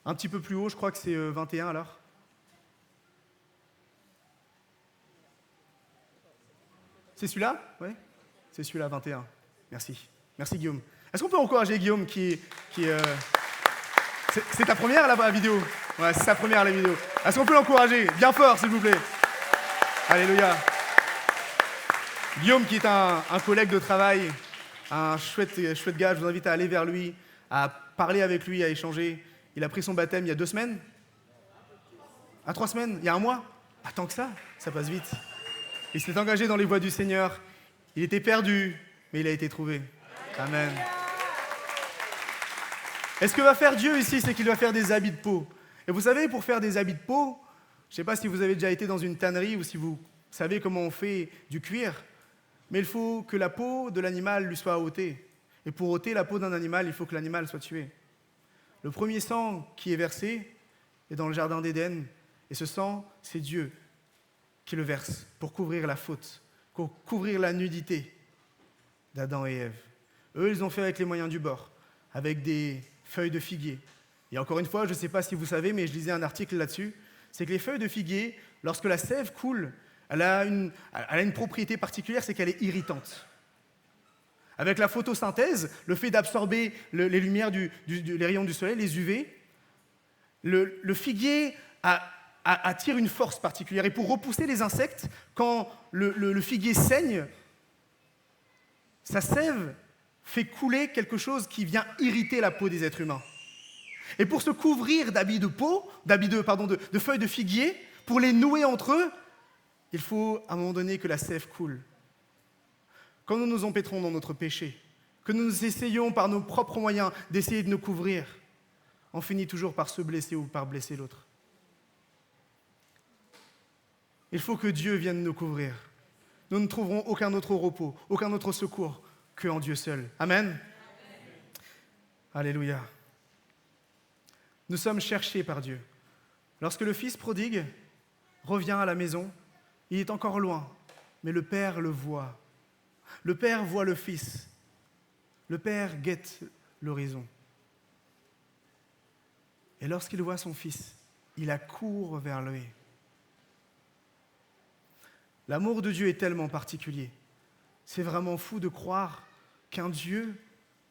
Speaker 5: Un petit peu plus haut, je crois que c'est 21 alors. C'est celui-là? Oui. C'est celui-là, 21. Merci. Merci Guillaume. Est-ce qu'on peut encourager Guillaume qui C'est ta première la vidéo? Ouais, c'est sa première la vidéo. Est-ce qu'on peut l'encourager? Bien fort, s'il vous plaît. Alléluia. Guillaume qui est un collègue de travail, un chouette gars, je vous invite à aller vers lui, à parler avec lui, à échanger. Il a pris son baptême il y a 2 semaines? À 3 semaines? Il y a 1 mois? Ah, tant que ça passe vite. Il s'est engagé dans les voies du Seigneur. Il était perdu, mais il a été trouvé. Amen. Et ce que va faire Dieu ici, c'est qu'il va faire des habits de peau. Et vous savez, pour faire des habits de peau, je ne sais pas si vous avez déjà été dans une tannerie ou si vous savez comment on fait du cuir, mais il faut que la peau de l'animal lui soit ôtée. Et pour ôter la peau d'un animal, il faut que l'animal soit tué. Le premier sang qui est versé est dans le jardin d'Éden, et ce sang, c'est Dieu qui le verse pour couvrir la faute, pour couvrir la nudité d'Adam et Ève. Eux, ils ont fait avec les moyens du bord, avec des feuilles de figuier. Et encore une fois, je ne sais pas si vous savez, mais je lisais un article là-dessus, c'est que les feuilles de figuier, lorsque la sève coule, elle a une propriété particulière, c'est qu'elle est irritante. Avec la photosynthèse, le fait d'absorber les lumières les rayons du soleil, les UV, le figuier attire une force particulière. Et pour repousser les insectes, quand le figuier saigne, sa sève fait couler quelque chose qui vient irriter la peau des êtres humains. Et pour se couvrir d'habits de peau, de feuilles de figuier, pour les nouer entre eux, il faut à un moment donné que la sève coule. Quand nous nous empêtrons dans notre péché, que nous essayons par nos propres moyens d'essayer de nous couvrir, on finit toujours par se blesser ou par blesser l'autre. Il faut que Dieu vienne nous couvrir. Nous ne trouverons aucun autre repos, aucun autre secours qu'en Dieu seul. Amen. Amen. Alléluia. Nous sommes cherchés par Dieu. Lorsque le fils prodigue revient à la maison, il est encore loin, mais le père le voit. Le père voit le fils. Le père guette l'horizon. Et lorsqu'il voit son fils, il accourt vers lui. L'amour de Dieu est tellement particulier. C'est vraiment fou de croire qu'un Dieu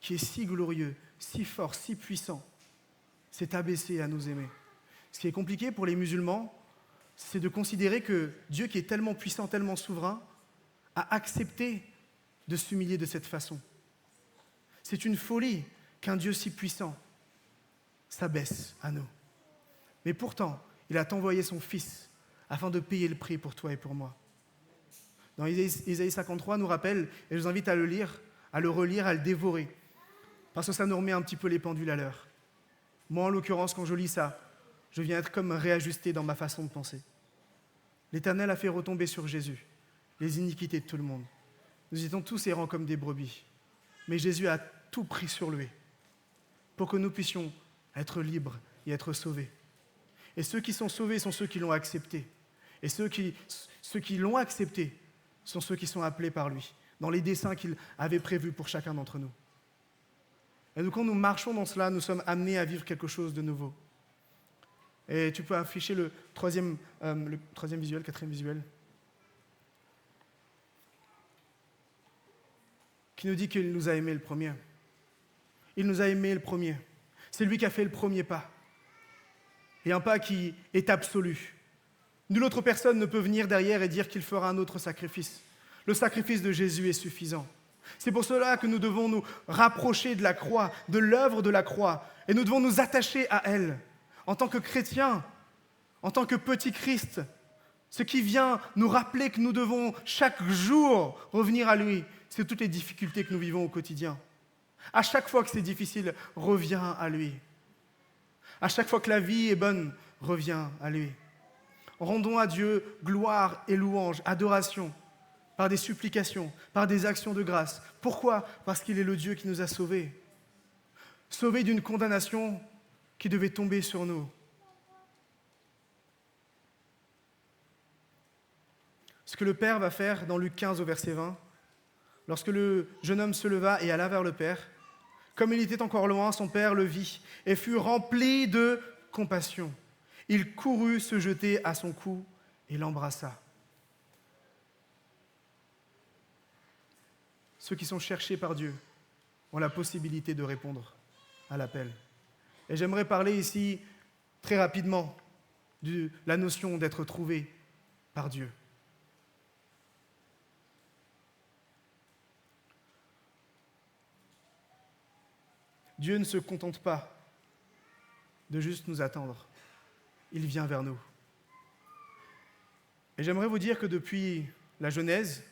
Speaker 5: qui est si glorieux, si fort, si puissant, s'est abaissé à nous aimer. Ce qui est compliqué pour les musulmans, c'est de considérer que Dieu, qui est tellement puissant, tellement souverain, a accepté de s'humilier de cette façon. C'est une folie qu'un Dieu si puissant s'abaisse à nous. Mais pourtant, il a envoyé son Fils afin de payer le prix pour toi et pour moi. Dans Isaïe 53 nous rappelle, et je vous invite à le lire, à le relire, à le dévorer, parce que ça nous remet un petit peu les pendules à l'heure. Moi, en l'occurrence, quand je lis ça, je viens être comme réajusté dans ma façon de penser. L'Éternel a fait retomber sur Jésus les iniquités de tout le monde. Nous étions tous errants comme des brebis, mais Jésus a tout pris sur lui pour que nous puissions être libres et être sauvés. Et ceux qui sont sauvés sont ceux qui l'ont accepté. Et ceux qui l'ont accepté sont ceux qui sont appelés par lui, dans les desseins qu'il avait prévus pour chacun d'entre nous. Et donc, quand nous marchons dans cela, nous sommes amenés à vivre quelque chose de nouveau. Et tu peux afficher le quatrième visuel, qui nous dit qu'il nous a aimés le premier. Il nous a aimés le premier. C'est lui qui a fait le premier pas. Et un pas qui est absolu. Nulle autre personne ne peut venir derrière et dire qu'il fera un autre sacrifice. Le sacrifice de Jésus est suffisant. C'est pour cela que nous devons nous rapprocher de la croix, de l'œuvre de la croix, et nous devons nous attacher à elle. En tant que chrétiens, en tant que petit Christ, ce qui vient nous rappeler que nous devons chaque jour revenir à lui, c'est toutes les difficultés que nous vivons au quotidien. À chaque fois que c'est difficile, reviens à lui. À chaque fois que la vie est bonne, reviens à lui. Rendons à Dieu gloire et louange, adoration, par des supplications, par des actions de grâce. Pourquoi ? Parce qu'il est le Dieu qui nous a sauvés. Sauvés d'une condamnation qui devait tomber sur nous. Ce que le Père va faire dans Luc 15 au verset 20, lorsque le jeune homme se leva et alla vers le Père, comme il était encore loin, son Père le vit et fut rempli de compassion. Il courut se jeter à son cou et l'embrassa. Ceux qui sont cherchés par Dieu ont la possibilité de répondre à l'appel. Et j'aimerais parler ici très rapidement de la notion d'être trouvé par Dieu. Dieu ne se contente pas de juste nous attendre. Il vient vers nous. Et j'aimerais vous dire que depuis la Genèse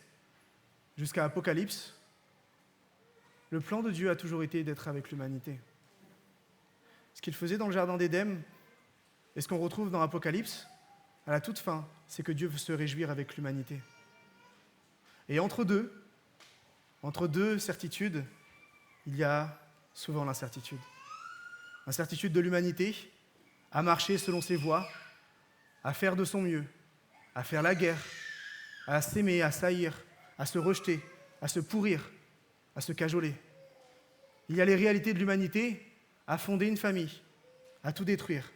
Speaker 5: jusqu'à Apocalypse, le plan de Dieu a toujours été d'être avec l'humanité. Ce qu'il faisait dans le jardin d'Éden et ce qu'on retrouve dans Apocalypse, à la toute fin, c'est que Dieu veut se réjouir avec l'humanité. Et entre deux certitudes, il y a souvent l'incertitude. L'incertitude de l'humanité à marcher selon ses voies, à faire de son mieux, à faire la guerre, à s'aimer, à s'haïr, à se rejeter, à se pourrir, à se cajoler. Il y a les réalités de l'humanité à fonder une famille, à tout détruire,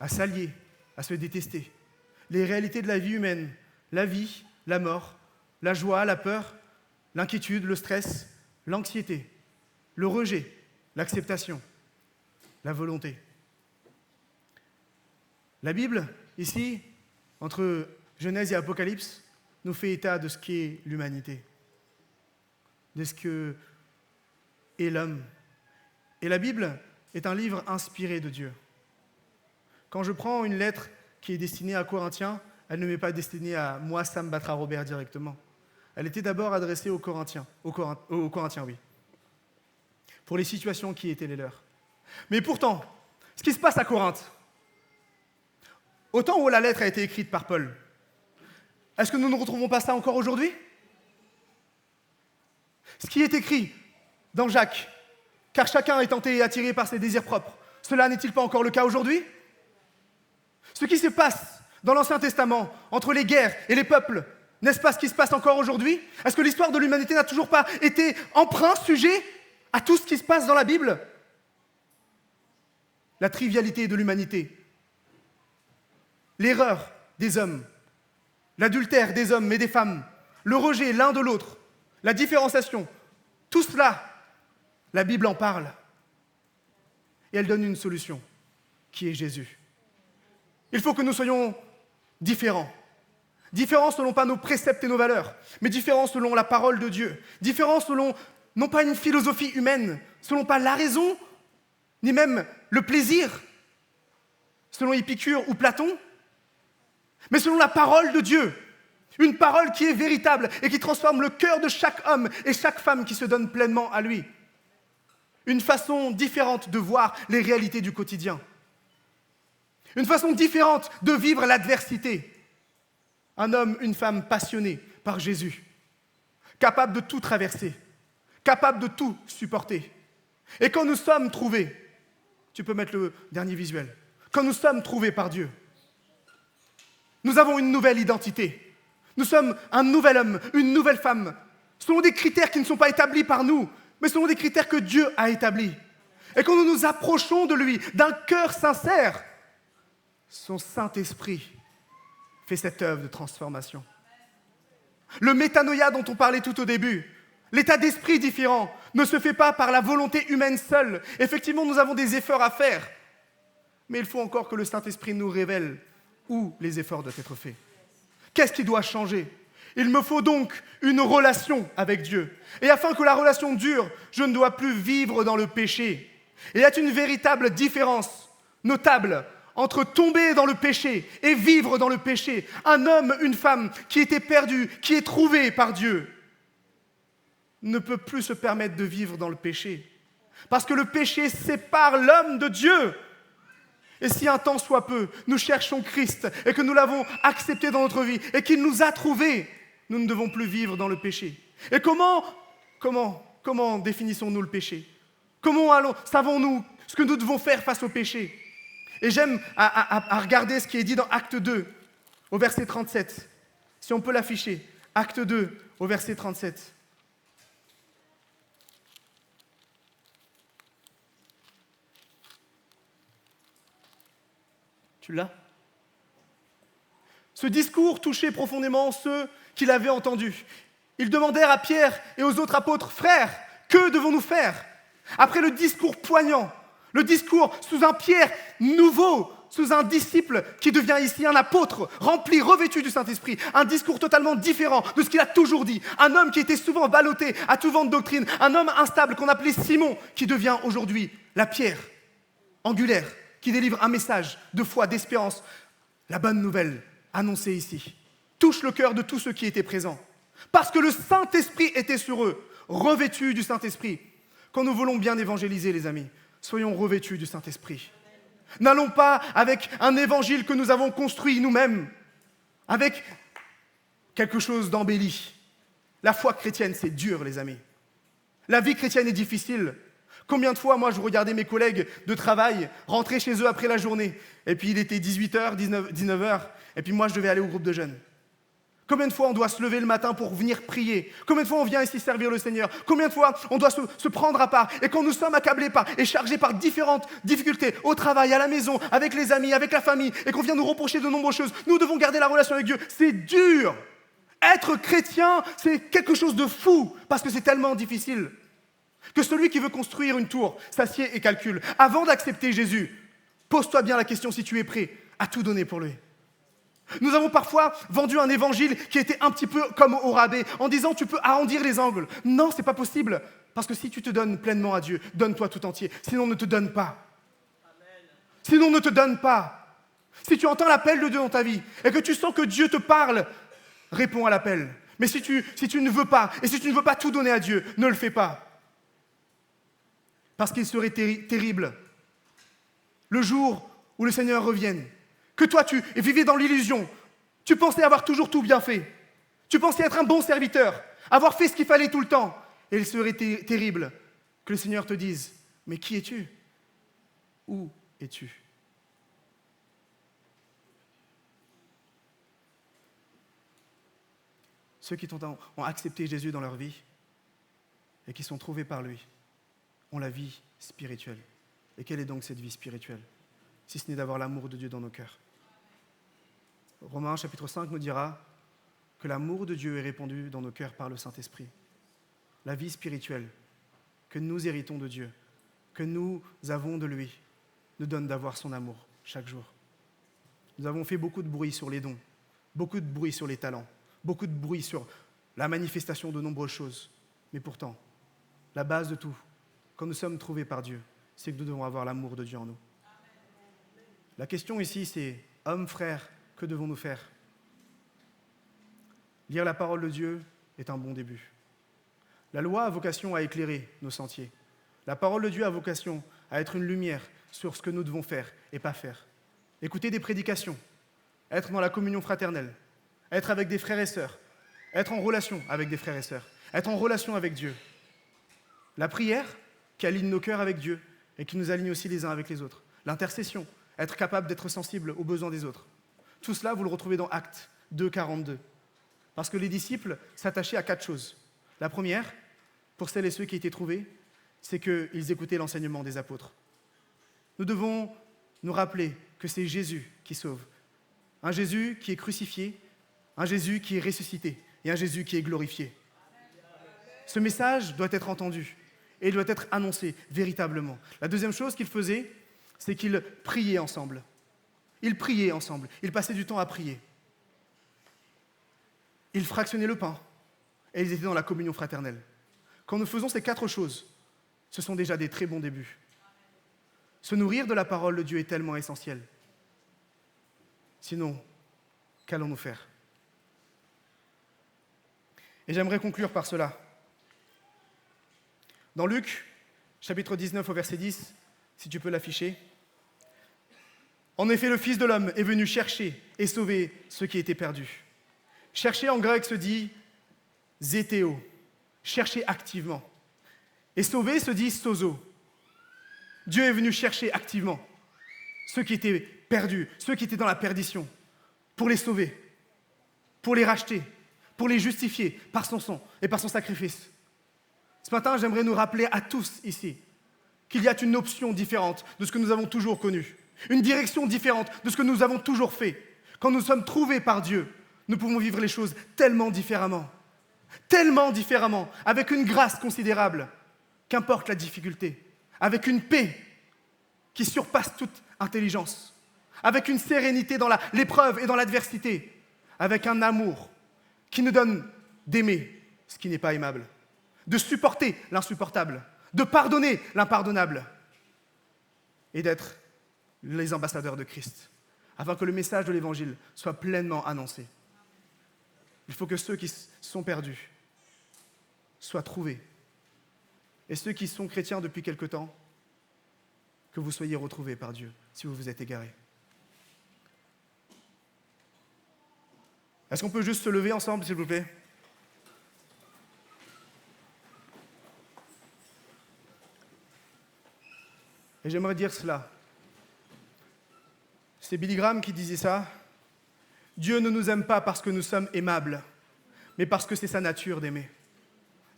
Speaker 5: à s'allier, à se détester. Les réalités de la vie humaine, la vie, la mort, la joie, la peur, l'inquiétude, le stress, l'anxiété, le rejet, l'acceptation, la volonté. La Bible, ici, entre Genèse et Apocalypse, nous fait état de ce qu'est l'humanité. de ce que est l'homme. Et la Bible est un livre inspiré de Dieu. Quand je prends une lettre qui est destinée à Corinthiens, elle ne m'est pas destinée à moi, Sam Batra Robert, directement. Elle était d'abord adressée aux Corinthiens, oui, pour les situations qui étaient les leurs. Mais pourtant, ce qui se passe à Corinthe, au temps où la lettre a été écrite par Paul, est-ce que nous ne retrouvons pas ça encore aujourd'hui? Ce qui est écrit dans Jacques, car chacun est tenté et attiré par ses désirs propres, cela n'est-il pas encore le cas aujourd'hui? Ce qui se passe dans l'Ancien Testament, entre les guerres et les peuples, n'est-ce pas ce qui se passe encore aujourd'hui? Est-ce que l'histoire de l'humanité n'a toujours pas été emprunt, sujet à tout ce qui se passe dans la Bible? La trivialité de l'humanité, l'erreur des hommes, l'adultère des hommes et des femmes, le rejet l'un de l'autre, la différenciation, tout cela, la Bible en parle. Et elle donne une solution, qui est Jésus. Il faut que nous soyons différents. Différents selon pas nos préceptes et nos valeurs, mais différents selon la parole de Dieu. Différents selon, non pas une philosophie humaine, selon pas la raison, ni même le plaisir, selon Épicure ou Platon, mais selon la parole de Dieu. Une parole qui est véritable et qui transforme le cœur de chaque homme et chaque femme qui se donne pleinement à lui. Une façon différente de voir les réalités du quotidien. Une façon différente de vivre l'adversité. Un homme, une femme passionnés par Jésus, capable de tout traverser, capable de tout supporter. Et quand nous sommes trouvés, tu peux mettre le dernier visuel, quand nous sommes trouvés par Dieu, nous avons une nouvelle identité. Nous sommes un nouvel homme, une nouvelle femme, selon des critères qui ne sont pas établis par nous, mais selon des critères que Dieu a établis. Et quand nous nous approchons de lui d'un cœur sincère, son Saint-Esprit fait cette œuvre de transformation. Le métanoïa dont on parlait tout au début, l'état d'esprit différent, ne se fait pas par la volonté humaine seule. Effectivement, nous avons des efforts à faire, mais il faut encore que le Saint-Esprit nous révèle où les efforts doivent être faits. Qu'est-ce qui doit changer? Il me faut donc une relation avec Dieu. Et afin que la relation dure, je ne dois plus vivre dans le péché. Et il y a une véritable différence notable entre tomber dans le péché et vivre dans le péché. Un homme, une femme qui était perdu, qui est trouvé par Dieu, ne peut plus se permettre de vivre dans le péché. Parce que le péché sépare l'homme de Dieu. Et si un temps soit peu, nous cherchons Christ et que nous l'avons accepté dans notre vie et qu'il nous a trouvés, nous ne devons plus vivre dans le péché. Et comment définissons-nous le péché? Comment savons-nous ce que nous devons faire face au péché? Et j'aime à regarder ce qui est dit dans Acte 2, au verset 37. Si on peut l'afficher, Acte 2, au verset 37. Tu l'as? Ce discours touchait profondément ceux qui l'avaient entendu. Ils demandèrent à Pierre et aux autres apôtres, « Frères, que devons-nous faire ?» Après le discours poignant, le discours sous un Pierre nouveau, sous un disciple qui devient ici un apôtre, rempli, revêtu du Saint-Esprit, un discours totalement différent de ce qu'il a toujours dit. Un homme qui était souvent ballotté à tout vent de doctrine, un homme instable qu'on appelait Simon, qui devient aujourd'hui la pierre angulaire, qui délivre un message de foi, d'espérance. La bonne nouvelle annoncée ici touche le cœur de tous ceux qui étaient présents. Parce que le Saint-Esprit était sur eux, revêtus du Saint-Esprit. Quand nous voulons bien évangéliser, les amis, soyons revêtus du Saint-Esprit. N'allons pas avec un évangile que nous avons construit nous-mêmes, avec quelque chose d'embelli. La foi chrétienne, c'est dur, les amis. La vie chrétienne est difficile. Combien de fois, moi, je regardais mes collègues de travail rentrer chez eux après la journée, et puis il était 18h, 19h, et puis moi, je devais aller au groupe de jeunes. Combien de fois on doit se lever le matin pour venir prier? Combien de fois on vient ici servir le Seigneur? Combien de fois on doit se prendre à part? Et quand nous sommes accablés et chargés par différentes difficultés, au travail, à la maison, avec les amis, avec la famille, et qu'on vient nous reprocher de nombreuses choses, nous devons garder la relation avec Dieu. C'est dur. Être chrétien, c'est quelque chose de fou, parce que c'est tellement difficile. Que celui qui veut construire une tour s'assied et calcule. Avant d'accepter Jésus, pose-toi bien la question si tu es prêt à tout donner pour lui. Nous avons parfois vendu un évangile qui était un petit peu comme au rabais, en disant tu peux arrondir les angles. Non, c'est pas possible. Parce que si tu te donnes pleinement à Dieu, donne-toi tout entier. Sinon, ne te donne pas. Sinon, ne te donne pas. Si tu entends l'appel de Dieu dans ta vie et que tu sens que Dieu te parle, réponds à l'appel. Mais si tu ne veux pas, et si tu ne veux pas tout donner à Dieu, ne le fais pas. Parce qu'il serait terrible le jour où le Seigneur revienne, que toi tu vivais dans l'illusion, tu pensais avoir toujours tout bien fait, tu pensais être un bon serviteur, avoir fait ce qu'il fallait tout le temps, et il serait terrible que le Seigneur te dise, mais qui es-tu? Où es-tu? Ceux qui ont accepté Jésus dans leur vie et qui sont trouvés par lui ont la vie spirituelle. Et quelle est donc cette vie spirituelle? Si ce n'est d'avoir l'amour de Dieu dans nos cœurs. Romains chapitre 5 nous dira que l'amour de Dieu est répandu dans nos cœurs par le Saint-Esprit. La vie spirituelle que nous héritons de Dieu, que nous avons de lui, nous donne d'avoir son amour chaque jour. Nous avons fait beaucoup de bruit sur les dons, beaucoup de bruit sur les talents, beaucoup de bruit sur la manifestation de nombreuses choses. Mais pourtant, la base de tout, quand nous sommes trouvés par Dieu, c'est que nous devons avoir l'amour de Dieu en nous. La question ici, c'est, hommes, frères, que devons-nous faire? Lire la parole de Dieu est un bon début. La loi a vocation à éclairer nos sentiers. La parole de Dieu a vocation à être une lumière sur ce que nous devons faire et pas faire. Écouter des prédications, être dans la communion fraternelle, être avec des frères et sœurs, être en relation avec des frères et sœurs, être en relation avec Dieu. La prière qui aligne nos cœurs avec Dieu et qui nous aligne aussi les uns avec les autres. L'intercession, être capable d'être sensible aux besoins des autres. Tout cela, vous le retrouvez dans Actes 2, 42. Parce que les disciples s'attachaient à 4 choses. La première, pour celles et ceux qui étaient trouvés, c'est qu'ils écoutaient l'enseignement des apôtres. Nous devons nous rappeler que c'est Jésus qui sauve. Un Jésus qui est crucifié, un Jésus qui est ressuscité et un Jésus qui est glorifié. Ce message doit être entendu et il doit être annoncé véritablement. La deuxième chose qu'ils faisaient, c'est qu'ils priaient ensemble. Ils priaient ensemble, ils passaient du temps à prier. Ils fractionnaient le pain et ils étaient dans la communion fraternelle. Quand nous faisons ces 4 choses, ce sont déjà des très bons débuts. Se nourrir de la parole de Dieu est tellement essentiel. Sinon, qu'allons-nous faire? Et j'aimerais conclure par cela. Dans Luc, chapitre 19 au verset 10, si tu peux l'afficher. En effet, le Fils de l'homme est venu chercher et sauver ceux qui étaient perdus. Chercher en grec se dit zétéo, chercher activement. Et sauver se dit sozo. Dieu est venu chercher activement ceux qui étaient perdus, ceux qui étaient dans la perdition, pour les sauver, pour les racheter, pour les justifier par son sang et par son sacrifice. Ce matin, j'aimerais nous rappeler à tous ici qu'il y a une option différente de ce que nous avons toujours connu, une direction différente de ce que nous avons toujours fait. Quand nous sommes trouvés par Dieu, nous pouvons vivre les choses tellement différemment, avec une grâce considérable, qu'importe la difficulté, avec une paix qui surpasse toute intelligence, avec une sérénité dans l'épreuve et dans l'adversité, avec un amour qui nous donne d'aimer ce qui n'est pas aimable, de supporter l'insupportable, de pardonner l'impardonnable et d'être les ambassadeurs de Christ, afin que le message de l'Évangile soit pleinement annoncé. Il faut que ceux qui sont perdus soient trouvés. Et ceux qui sont chrétiens depuis quelque temps, que vous soyez retrouvés par Dieu, si vous vous êtes égarés. Est-ce qu'on peut juste se lever ensemble, s'il vous plaît? Et j'aimerais dire cela. C'est Billy Graham qui disait ça. Dieu ne nous aime pas parce que nous sommes aimables, mais parce que c'est sa nature d'aimer.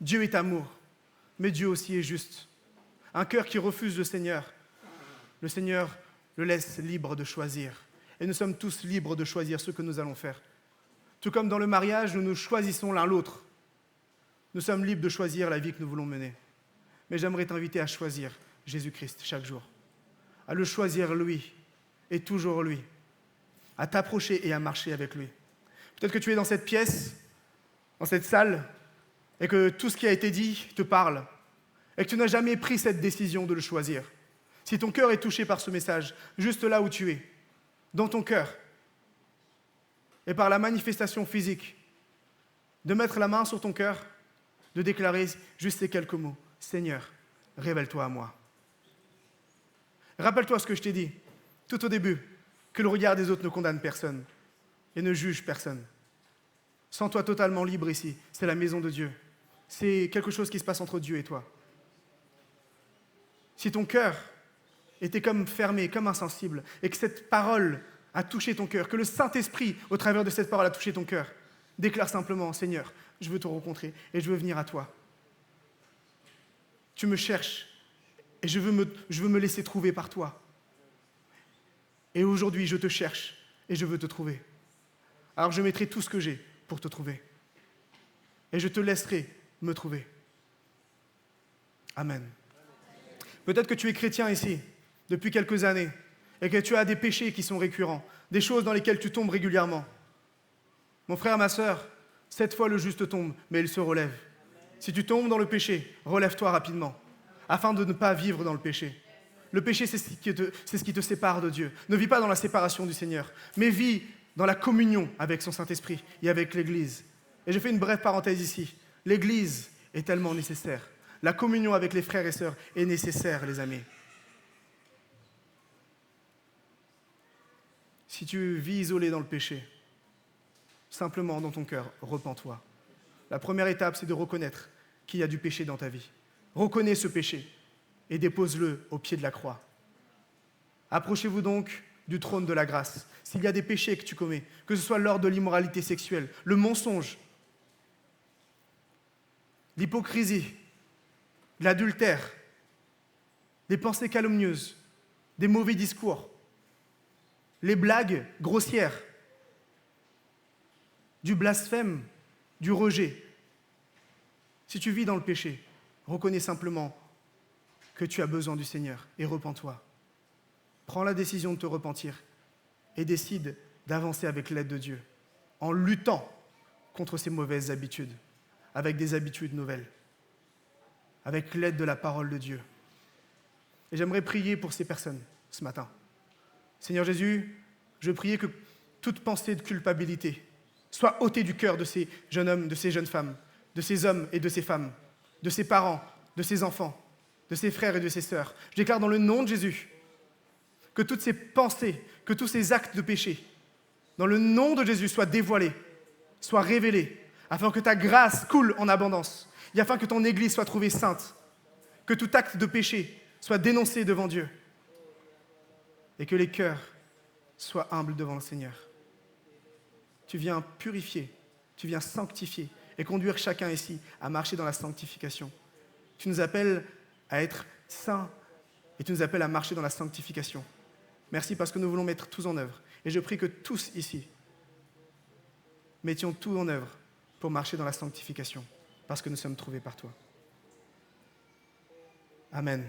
Speaker 5: Dieu est amour, mais Dieu aussi est juste. Un cœur qui refuse le Seigneur le laisse libre de choisir. Et nous sommes tous libres de choisir ce que nous allons faire. Tout comme dans le mariage, nous choisissons l'un l'autre. Nous sommes libres de choisir la vie que nous voulons mener. Mais j'aimerais t'inviter à choisir Jésus-Christ chaque jour, à le choisir lui et toujours lui, à t'approcher et à marcher avec lui. Peut-être que tu es dans cette pièce, dans cette salle, et que tout ce qui a été dit te parle, et que tu n'as jamais pris cette décision de le choisir. Si ton cœur est touché par ce message, juste là où tu es, dans ton cœur, et par la manifestation physique, de mettre la main sur ton cœur, de déclarer juste ces quelques mots. Seigneur, révèle-toi à moi. Rappelle-toi ce que je t'ai dit tout au début, que le regard des autres ne condamne personne et ne juge personne. Sens-toi totalement libre ici, c'est la maison de Dieu. C'est quelque chose qui se passe entre Dieu et toi. Si ton cœur était comme fermé, comme insensible, et que cette parole a touché ton cœur, que le Saint-Esprit, au travers de cette parole, a touché ton cœur, déclare simplement, Seigneur, je veux te rencontrer et je veux venir à toi. Tu me cherches et je veux me laisser trouver par toi. Et aujourd'hui, je te cherche et je veux te trouver. Alors je mettrai tout ce que j'ai pour te trouver. Et je te laisserai me trouver. Amen. Peut-être que tu es chrétien ici depuis quelques années et que tu as des péchés qui sont récurrents, des choses dans lesquelles tu tombes régulièrement. Mon frère, ma sœur, 7 fois le juste tombe, mais il se relève. Si tu tombes dans le péché, relève-toi rapidement, afin de ne pas vivre dans le péché. Le péché, c'est ce qui te sépare de Dieu. Ne vis pas dans la séparation du Seigneur, mais vis dans la communion avec son Saint-Esprit et avec l'Église. Et je fais une brève parenthèse ici. L'Église est tellement nécessaire. La communion avec les frères et sœurs est nécessaire, les amis. Si tu vis isolé dans le péché, simplement dans ton cœur, repens-toi. La première étape, c'est de reconnaître qu'il y a du péché dans ta vie. Reconnais ce péché et dépose-le au pied de la croix. Approchez-vous donc du trône de la grâce. S'il y a des péchés que tu commets, que ce soit l'ordre de l'immoralité sexuelle, le mensonge, l'hypocrisie, l'adultère, des pensées calomnieuses, des mauvais discours, les blagues grossières, du blasphème, du rejet. Si tu vis dans le péché, reconnais simplement que tu as besoin du Seigneur et repens-toi. Prends la décision de te repentir et décide d'avancer avec l'aide de Dieu en luttant contre ces mauvaises habitudes, avec des habitudes nouvelles, avec l'aide de la parole de Dieu. Et j'aimerais prier pour ces personnes ce matin. Seigneur Jésus, je prie que toute pensée de culpabilité soit ôtée du cœur de ces jeunes hommes, de ces jeunes femmes, de ces hommes et de ces femmes, de ces parents, de ces enfants, de ses frères et de ses sœurs. Je déclare dans le nom de Jésus que toutes ces pensées, que tous ces actes de péché, dans le nom de Jésus, soient dévoilés, soient révélés, afin que ta grâce coule en abondance, et afin que ton Église soit trouvée sainte, que tout acte de péché soit dénoncé devant Dieu, et que les cœurs soient humbles devant le Seigneur. Tu viens purifier, tu viens sanctifier, et conduire chacun ici à marcher dans la sanctification. Tu nous appelles à être saints et tu nous appelles à marcher dans la sanctification. Merci parce que nous voulons mettre tout en œuvre. Et je prie que tous ici mettions tout en œuvre pour marcher dans la sanctification parce que nous sommes trouvés par toi. Amen.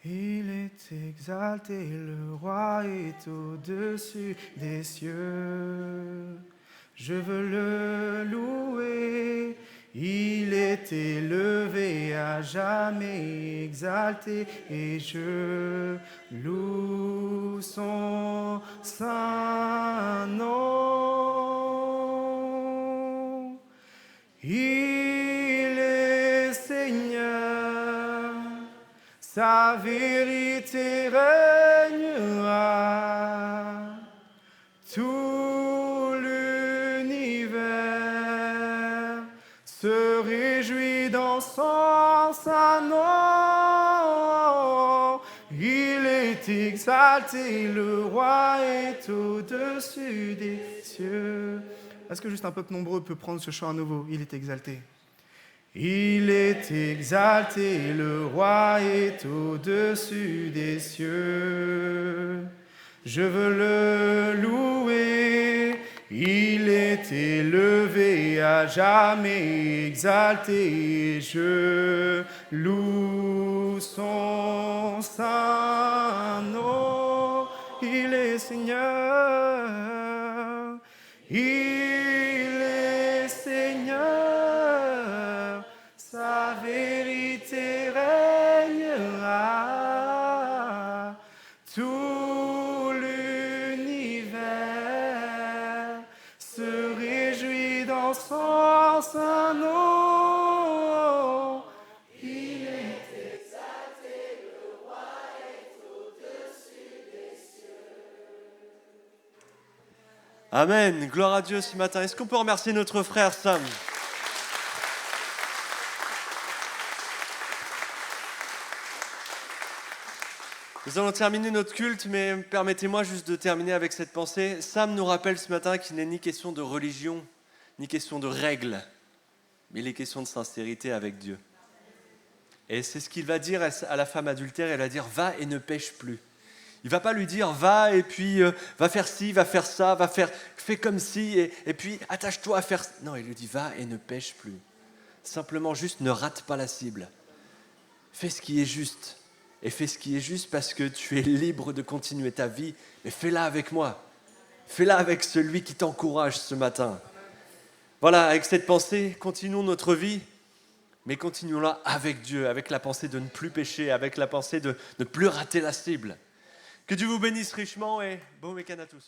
Speaker 5: Il est exalté, le roi est au-dessus des cieux. Je veux le louer, il est élevé, à jamais exalté, et je loue son saint nom. Il est Seigneur, sa vérité régnera. Tout l'univers se réjouit dans son saint nom. Il est exalté, le roi est au-dessus des cieux. Est-ce que juste un peuple nombreux peut prendre ce chant à nouveau? Il est exalté. Il est exalté, le roi est au-dessus des cieux. Je veux le louer, Il est élevé, à jamais exalté. Je loue son saint nom. Il est Seigneur. Il est Seigneur. Sa vérité régnera. Tout l'univers se réjouit dans son saint nom. Il est exalté, le roi est au-dessus des cieux.
Speaker 4: Amen. Gloire à Dieu ce matin. Est-ce qu'on peut remercier notre frère Sam? Nous allons terminer notre culte, mais permettez-moi juste de terminer avec cette pensée. Sam nous rappelle ce matin qu'il n'est ni question de religion, ni question de règles, mais il est question de sincérité avec Dieu. Et c'est ce qu'il va dire à la femme adultère, il va dire « va et ne pêche plus ». Il ne va pas lui dire « va et puis va faire ci, va faire ça, fais comme ci, et puis attache-toi à faire… » Non, il lui dit « va et ne pêche plus ». Simplement juste ne rate pas la cible. Fais ce qui est juste. Et fais ce qui est juste parce que tu es libre de continuer ta vie, mais fais-la avec moi. Fais-la avec celui qui t'encourage ce matin. Voilà, avec cette pensée, continuons notre vie, mais continuons-la avec Dieu, avec la pensée de ne plus pécher, avec la pensée de ne plus rater la cible. Que Dieu vous bénisse richement et bon week-end à tous.